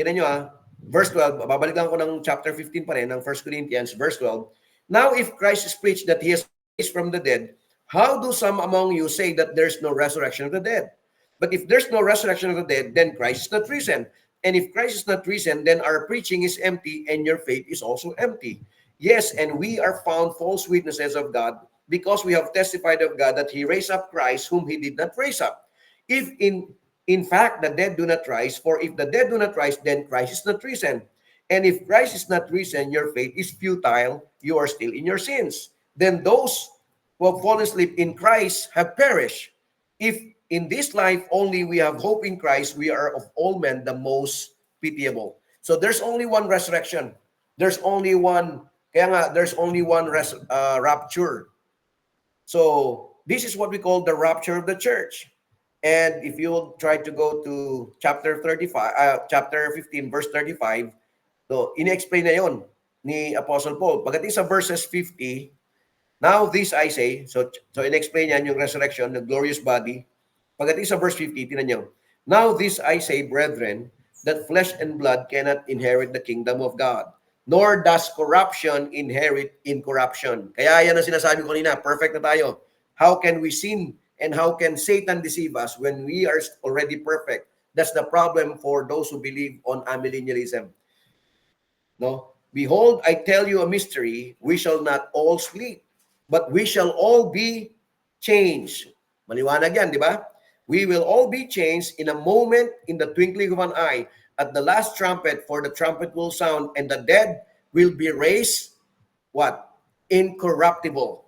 S1: tinan nyo verse 12, babalikan ko ng chapter 15 pa rin, ng 1 Corinthians, verse 12. Now, if Christ is preached that he is raised from the dead, how do some among you say that there's no resurrection of the dead? But if there's no resurrection of the dead, then Christ is not risen. And if Christ is not risen, then our preaching is empty and your faith is also empty. Yes, and we are found false witnesses of God because we have testified of God that he raised up Christ whom he did not raise up. If in fact the dead do not rise, for if the dead do not rise, then Christ is not risen. And if Christ is not risen, your faith is futile, you are still in your sins. Then those who have fallen asleep in Christ have perished. If in this life only we have hope in Christ, we are of all men the most pitiable. So there's only one resurrection. There's only one, there's only one rapture. So this is what we call the rapture of the church. And if you will try to go to chapter 15, verse 35, so in-explain na yon ni Apostle Paul. Pagdating sa verses 50, now this I say, so in-explain niyan yung resurrection, the glorious body. Pagdating sa verse 50, tinan nyo, now this I say, brethren, that flesh and blood cannot inherit the kingdom of God, nor does corruption inherit incorruption. Kaya yan ang sinasabi ko kanina, perfect na tayo. How can we sin and how can Satan deceive us when we are already perfect? That's the problem for those who believe on amillennialism. No? Behold, I tell you a mystery, we shall not all sleep, but we shall all be changed. Maliwanag yan, di ba? We will all be changed in a moment, in the twinkling of an eye, at the last trumpet, for the trumpet will sound, and the dead will be raised, what? Incorruptible.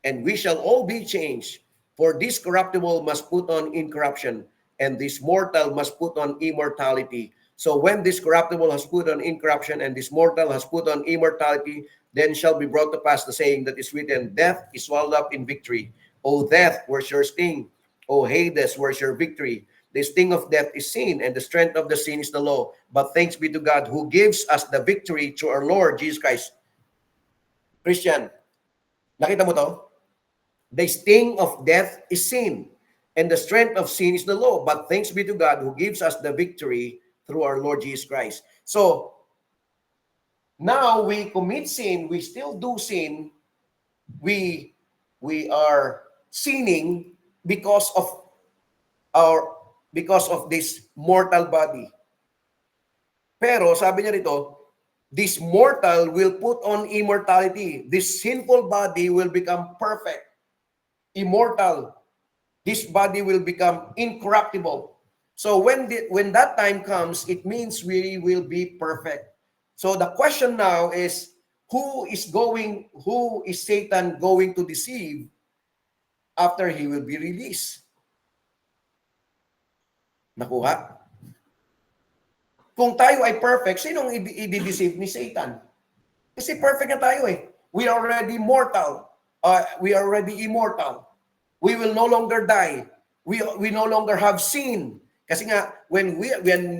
S1: And we shall all be changed. For this corruptible must put on incorruption, and this mortal must put on immortality. So when this corruptible has put on incorruption, and this mortal has put on immortality, then shall be brought to pass the saying that is written, death is swallowed up in victory. O death, where's your sting? O Hades, where's your victory? The sting of death is sin, and the strength of the sin is the law. But thanks be to God who gives us the victory through our Lord Jesus Christ. Christian, nakita mo to? The sting of death is sin, and the strength of sin is the law. But thanks be to God who gives us the victory through our Lord Jesus Christ. So, now we commit sin, we still do sin, we are sinning because of this mortal body. Pero sabi niya rito, this mortal will put on immortality. This sinful body will become perfect, immortal. This body will become incorruptible. So when that time comes, it means we will be perfect. So the question now is, who is Satan going to deceive after he will be released? Nakuha? Kung tayo ay perfect, sinong i-deceive ni Satan? Kasi perfect na tayo eh. We are already mortal. We are already immortal. We will no longer die. We no longer have sin. Kasi nga, when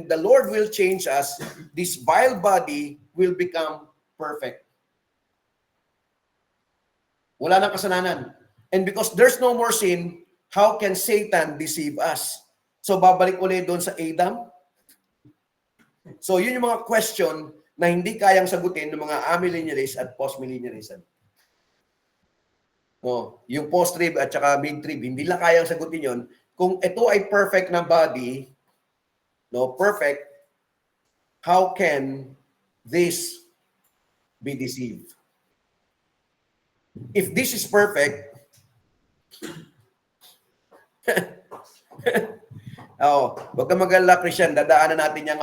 S1: the Lord will change us, this vile body will become perfect. Wala nang kasalanan. And because there's no more sin, how can Satan deceive us? So babalik ulit doon sa Adam. So yun yung mga question na hindi kayang sagutin ng mga amillennialists at postmillennialism. No, yung post-trib at saka mid-trib, hindi lang kayang sagutin yon. Kung ito ay perfect na body, no, perfect, how can this be deceived? If this is perfect, wag kang mag-alala, Christian, dadaanan natin yung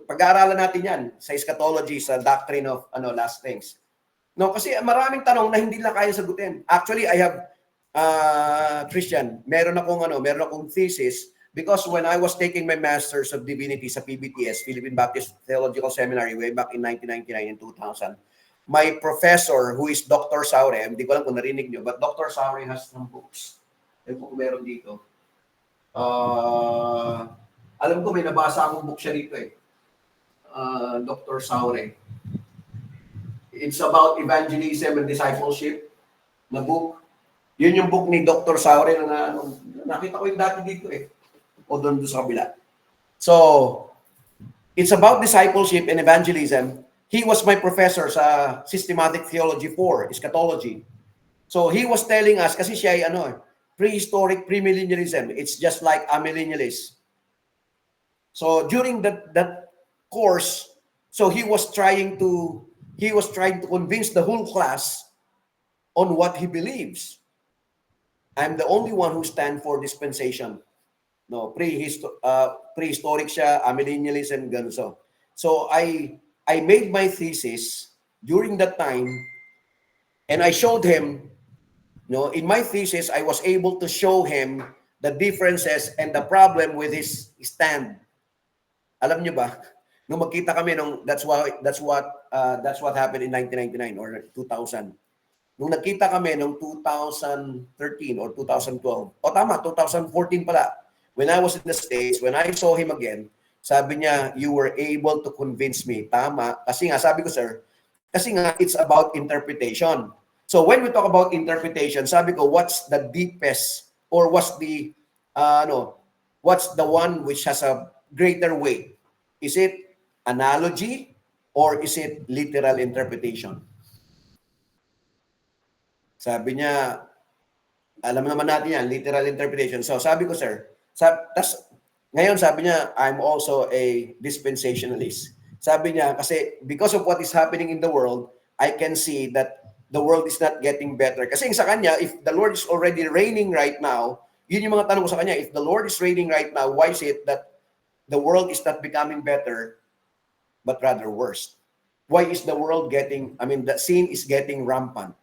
S1: pag-aaralan natin yan sa eschatology, sa doctrine of last things. No, kasi maraming tanong na hindi lang kaya sagutin. Actually, I have Christian, meron akong thesis because when I was taking my Masters of Divinity sa PBTS, Philippine Baptist Theological Seminary, way back in 1999 and 2000, my professor, who is Dr. Saure, hindi ko alam kung narinig nyo, but Dr. Saure has some books. Kung meron dito. Alam ko may nabasa akong book siya dito eh. Dr. Saure. It's about evangelism and discipleship na book. Yun yung book ni Dr. Saure na nakita ko yung dati dito eh. O doon sa kabila. So, it's about discipleship and evangelism. He was my professor sa Systematic Theology 4, Eschatology. So, he was telling us, kasi siya ay prehistoric premillennialism. It's just like amillennialist. So, during that course, so he was trying to convince the whole class on what he believes. I'm the only one who stand for dispensation. No, prehistoric siya, amillennialism, ganun so. So I made my thesis during that time, and I showed him, in my thesis, I was able to show him the differences and the problem with his stand. Alam niyo ba? Nung magkita kami that's what happened in 1999 or 2000. Nung nagkita kami nung 2013 or 2012. O tama, 2014 pala. When I was in the States, when I saw him again, sabi niya, you were able to convince me. Tama. Kasi nga, sabi ko, sir, kasi nga, it's about interpretation. So when we talk about interpretation, sabi ko, what's the deepest or what's the one which has a greater weight? Is it analogy or is it literal interpretation? Sabi niya, alam naman natin yan, literal interpretation. So sabi ko, sir, ngayon sabi niya, I'm also a dispensationalist. Sabi niya, kasi because of what is happening in the world, I can see that the world is not getting better. Kasi sa kanya, if the Lord is already reigning right now, yun yung mga tanong ko sa kanya, if the Lord is reigning right now, why is it that the world is not becoming better, but rather worse? Why is the world the sin is getting rampant?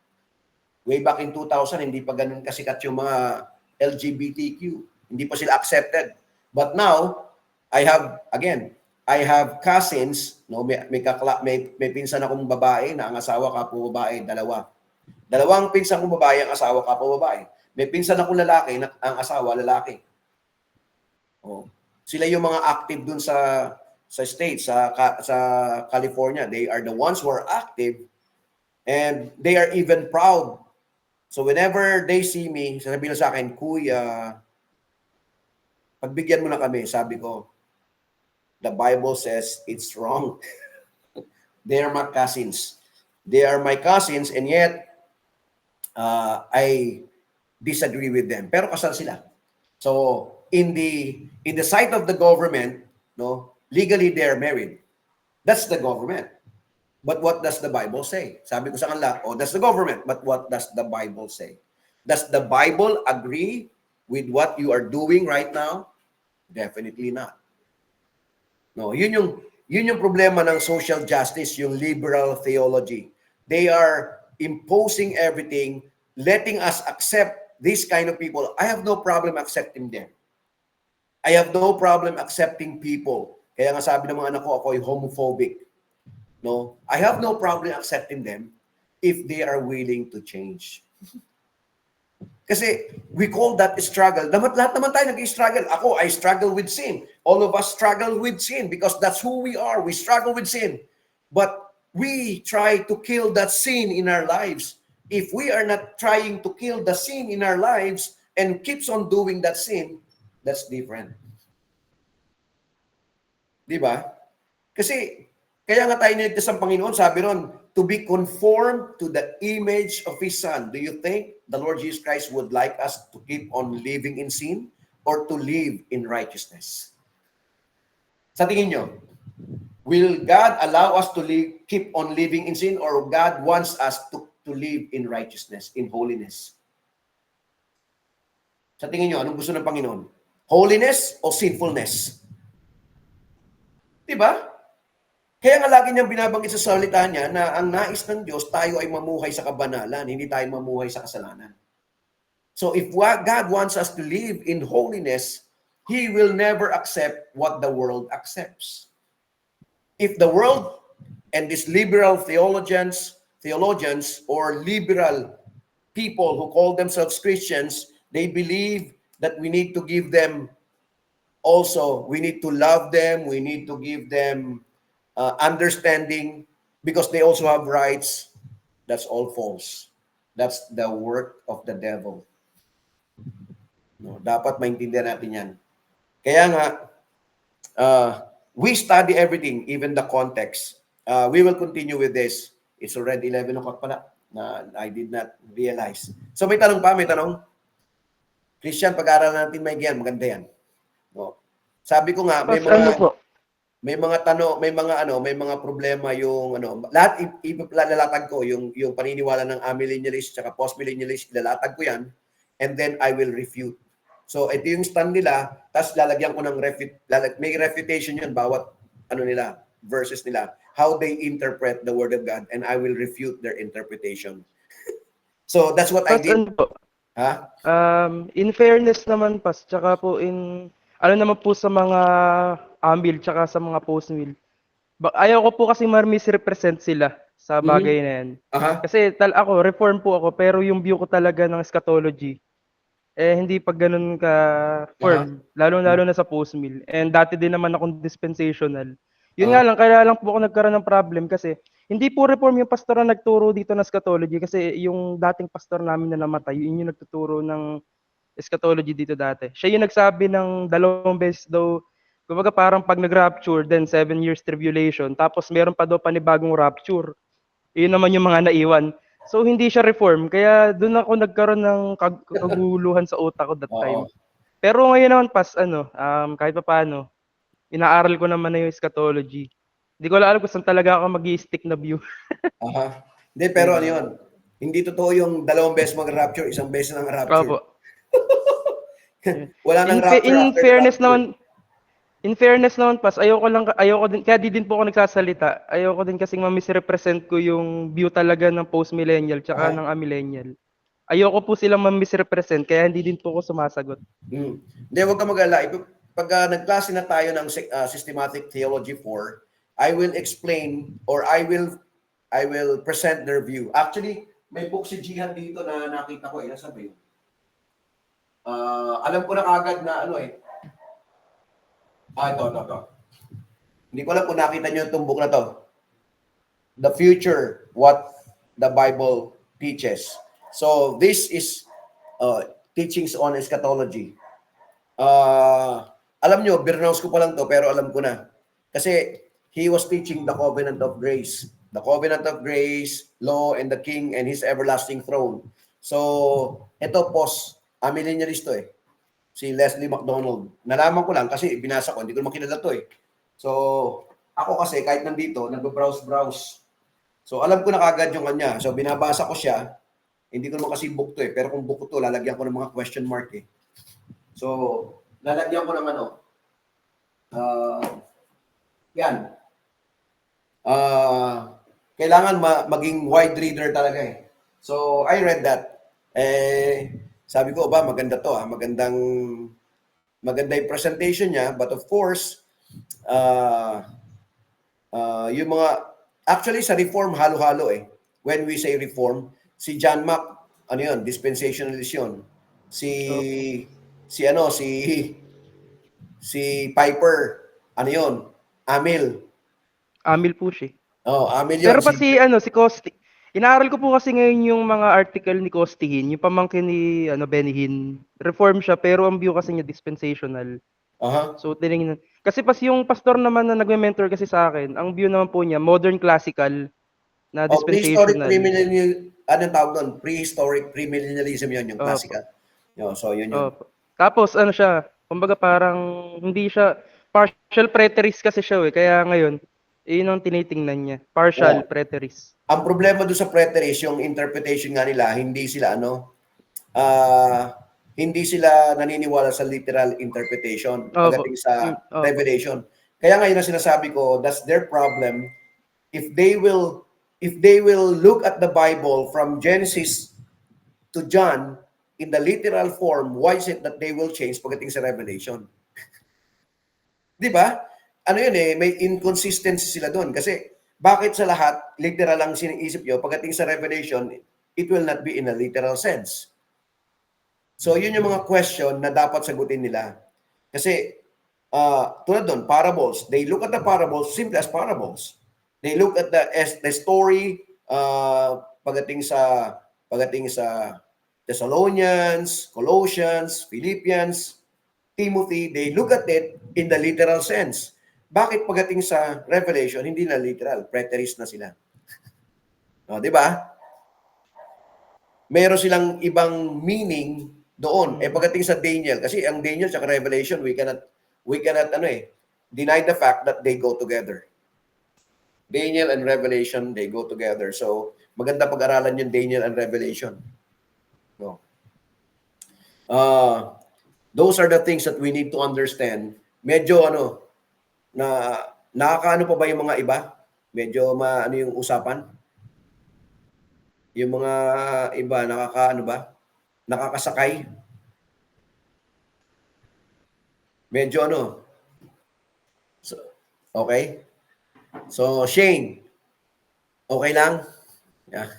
S1: Way back in 2000, hindi pa ganun kasikat yung mga LGBTQ. Hindi pa sila accepted. But now, I have cousins, may pinsan akong babae na ang asawa kapwa babae, dalawa. Dalawang pinsan kong babae, ang asawa kapwa babae. May pinsan akong lalaki na ang asawa lalaki. Oh. Sila yung mga active dun sa States, sa California. They are the ones who are active and they are even proud. So whenever they see me, sasabihin sa akin, Kuya, pagbigyan mo na kami, sabi ko, the Bible says it's wrong. They are my cousins. They are my cousins and yet I disagree with them. Pero kasal sila. So in the sight of the government, legally they are married. That's the government. But what does the Bible say? Sabi ko sa kanila, that's the government. But what does the Bible say? Does the Bible agree with what you are doing right now? Definitely not. No, yun Yun yung problema ng social justice, yung liberal theology. They are imposing everything, letting us accept these kind of people. I have no problem accepting them. I have no problem accepting people. Kaya nga sabi ng mga anak ko, ako ay homophobic. No, I have no problem accepting them if they are willing to change. Kasi we call that a struggle. Lahat naman tayo nag-struggle. Ako, I struggle with sin. All of us struggle with sin because that's who we are. We struggle with sin. But we try to kill that sin in our lives. If we are not trying to kill the sin in our lives and keeps on doing that sin, that's different. Di ba? Kasi kaya nga tayo niligtas ng Panginoon, sabi ron, to be conformed to the image of His Son. Do you think the Lord Jesus Christ would like us to keep on living in sin or to live in righteousness? Sa tingin nyo, will God allow us to keep on living in sin or God wants us to live in righteousness, in holiness? Sa tingin nyo, anong gusto ng Panginoon? Holiness o sinfulness? Diba? Kaya nga lagi niyang binabanggit sa salita niya na ang nais ng Diyos, tayo ay mamuhay sa kabanalan, hindi tayo mamuhay sa kasalanan. So if God wants us to live in holiness, He will never accept what the world accepts. If the world and these liberal theologians or liberal people who call themselves Christians, they believe that we need to give them also, we need to love them, we need to give them understanding because they also have rights. That's all false. That's the work of the devil. No, dapat maintindihan natin yan. Kaya nga, we study everything, even the context. We will continue with this. It's already 11 o'clock pala. I did not realize. So may tanong pa? May tanong? Christian, pag-aaralan natin may yan. Maganda yan. No. Sabi ko nga, may mga...
S5: Ano po?
S1: May mga tanong, may mga problema yung lahat ilalatag ko yung paniniwala ng amillennialist at postmillennialist, ilalatag ko yan and then I will refute. So ito yung stand nila, tapos lalagyan ko ng may refutation yun bawat nila, verses nila, how they interpret the word of God and I will refute their interpretation. So that's what I did.
S5: Ano po?
S1: Ha?
S5: In fairness naman pas, tsaka po naman po sa mga ambil tsaka sa mga post-mill. Ayaw ko po kasi misrepresent sila sa bagay na yan.
S1: Aha.
S5: Kasi ako, reform po ako, pero yung view ko talaga ng eschatology, hindi pa ganun ka firm, lalo-lalo na sa post-mill. And dati din naman akong dispensational. Yun nga lang, kaya lang po ako nagkaroon ng problem kasi hindi po reform yung pastor na nagturo dito ng eschatology kasi yung dating pastor namin na namatay, yun yung nagtuturo ng eschatology dito dati. Siya yung nagsabi ng 2 beses daw, kumbaga parang pag nag-rapture, then 7 years tribulation, tapos meron pa daw panibagong rapture. Yun naman yung mga naiwan. So hindi siya reform, kaya doon ako nagkaroon ng kaguluhan sa utak ko that time. Pero ngayon naman kahit pa paano, inaaral ko naman na yung eschatology. Hindi ko alam kung saan talaga ako mag-i-stick na view.
S1: Aha. Hindi, pero yun? Hindi totoo yung 2 beses mag-rapture, 1 beses lang rapture.
S5: Opo.
S1: Wala nang rapture.
S5: In fairness naman pas, ayoko din, kaya di din po ako nagsasalita. Ayoko din kasing ma-misrepresent ko yung view talaga ng post-millennial tsaka ng amillennial. Ayoko po silang ma-misrepresent, kaya hindi din po ako sumasagot.
S1: Hindi, huwag ka mag-alala. Pag nagklase na tayo ng Systematic Theology 4, I will explain or I will present their view. Actually, may book si Jihan dito na nakita ko. Nasa ba yun? Alam ko na kagad na ito. Hindi ko alam kung nakita nyo itong book na to. The Future, What the Bible Teaches. So, this is teachings on eschatology. Alam nyo, birnounce ko pa lang to, pero alam ko na. Kasi, he was teaching the covenant of grace. The covenant of grace, law, and the king, and his everlasting throne. So, ito amillennialist to si Leslie McDonald. Nalaman ko lang kasi binasa ko, hindi ko makilala to So, ako kasi kahit nandito, nag-browse. So, alam ko na kagad yung kanya. So, binabasa ko siya. Hindi ko naman kasi book to pero kung book to, lalagyan ko ng mga question mark So, lalagyan ko ng yan. Kailangan maging wide reader talaga eh. So, I read that. Sabi ko, ba, maganda to, maganda yung presentation niya, but of course, yung mga, actually sa reform, halo-halo eh. When we say reform, si John Mack, ano yun, dispensationalist yun. Si Piper, ano yun, Amil.
S5: Amil po siya.
S1: Oh, Amil yun.
S5: Pero pa si Costi, inaaral ko po kasi ngayon yung mga article ni Costihin, yung pamangkin ni Benny Hinn. Reform siya pero ang view kasi niya dispensational.
S1: Aha.
S5: So tinignan. Kasi yung pastor naman na nagme-mentor kasi sa akin, ang view naman po niya modern classical na
S1: Prehistoric
S5: dispensational.
S1: premillennial, anong tawag doon? Prehistoric premillennialism yun, yung
S5: Opo.
S1: classical. So, yun yun.
S5: Opo. Tapos siya, kumbaga parang hindi siya partial preterist kasi siya kaya ngayon yun ang tinitingnan niya, partial
S1: Oo.
S5: preterist.
S1: Ang problema doon sa preterist, yung interpretation nga nila, hindi sila naniniwala sa literal interpretation pagdating sa
S5: Opo.
S1: revelation. Kaya ngayon na sinasabi ko, that's their problem. If they will look at the Bible from Genesis to John in the literal form, why is it that they will change pagdating sa revelation? Di ba? Ano yun may inconsistency sila doon. Kasi bakit sa lahat, literal lang siniisip nyo, pagdating sa revelation, it will not be in a literal sense. So, yun yung mga question na dapat sagutin nila. Kasi, tulad doon, parables. They look at the parables simply as parables. They look at the story pagdating sa Thessalonians, Colossians, Philippians, Timothy, they look at it in the literal sense. Bakit pagdating sa Revelation, hindi na literal, preterist na sila? Di ba? Meron silang ibang meaning doon. Pagdating sa Daniel, kasi ang Daniel at Revelation, we cannot deny the fact that they go together. Daniel and Revelation, they go together. So, maganda pag-aralan yung Daniel and Revelation. No. Those are the things that we need to understand. Medyo nakakaano pa ba yung mga iba? Medyo yung usapan? Yung mga iba, nakakaano ba? Nakakasakay? Medyo okay? So, Shane, okay lang? Yeah.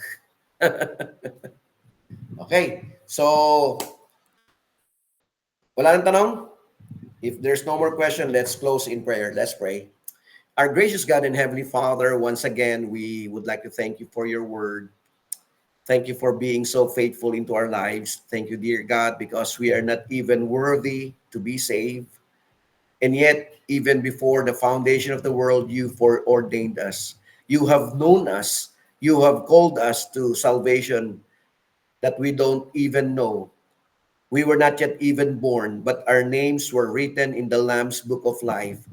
S1: Okay. So, wala nang tanong? If there's no more question, let's close in prayer. Let's pray. Our gracious God and Heavenly Father, once again, we would like to thank you for your word. Thank you for being so faithful into our lives. Thank you, dear God, because we are not even worthy to be saved. And yet, even before the foundation of the world, you foreordained us. You have known us. You have called us to salvation that we don't even know. We were not yet even born, but our names were written in the Lamb's Book of Life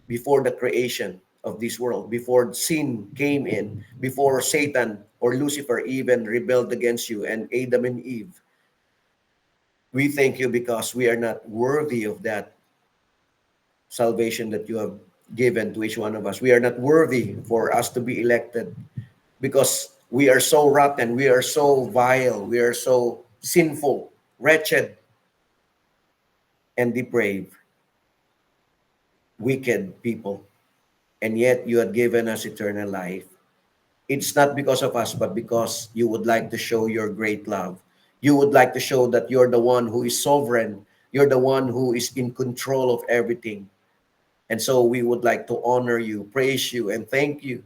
S1: before the creation of this world, before sin came in, before Satan or Lucifer even rebelled against you and Adam and Eve. We thank you because we are not worthy of that salvation that you have given to each one of us. We are not worthy for us to be elected because we are so rotten, we are so vile, we are so sinful, wretched, and depraved, wicked people. And yet you have given us eternal life. It's not because of us, but because you would like to show your great love. You would like to show that you're the one who is sovereign. You're the one who is in control of everything. And so we would like to honor you, praise you, and thank you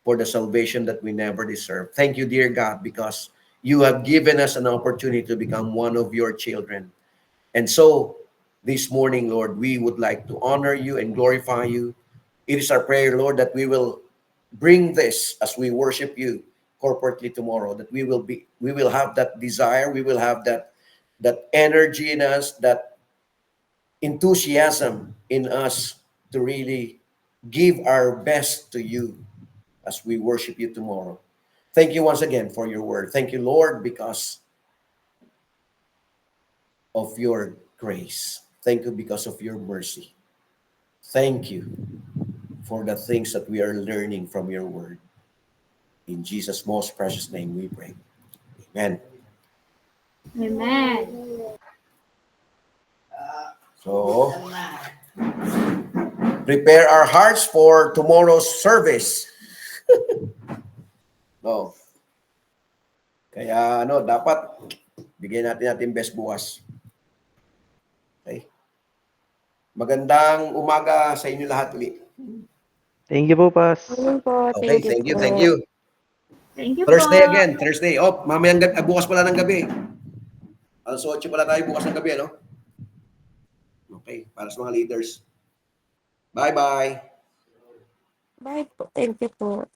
S1: for the salvation that we never deserve. Thank you, dear God, because you have given us an opportunity to become one of your children. And so this morning, Lord, we would like to honor you and glorify you. It is our prayer, Lord, that we will bring this as we worship you corporately tomorrow, that we will have that desire, we will have that energy in us, that enthusiasm in us to really give our best to you as we worship you tomorrow. Thank you once again for your word. Thank you, Lord, because of your grace. Thank you because of your mercy. Thank you for the things that we are learning from your word. In Jesus' most precious name we pray. Amen.
S2: Amen.
S1: So, prepare our hearts for tomorrow's service. No. Kaya dapat bigyan natin best bukas. Okay. Magandang umaga sa inyo lahat ulit.
S5: Thank you po, Pas.
S3: Ayun po,
S1: Okay, thank you, thank you.
S2: Thank you
S1: Thursday
S2: po.
S1: again, Thursday. Oh, mamayang bukas pala ng gabi. Alas 8 pala tayo bukas ng gabi, ano? Okay, para sa mga leaders. Bye-bye.
S3: Bye po. Thank you po.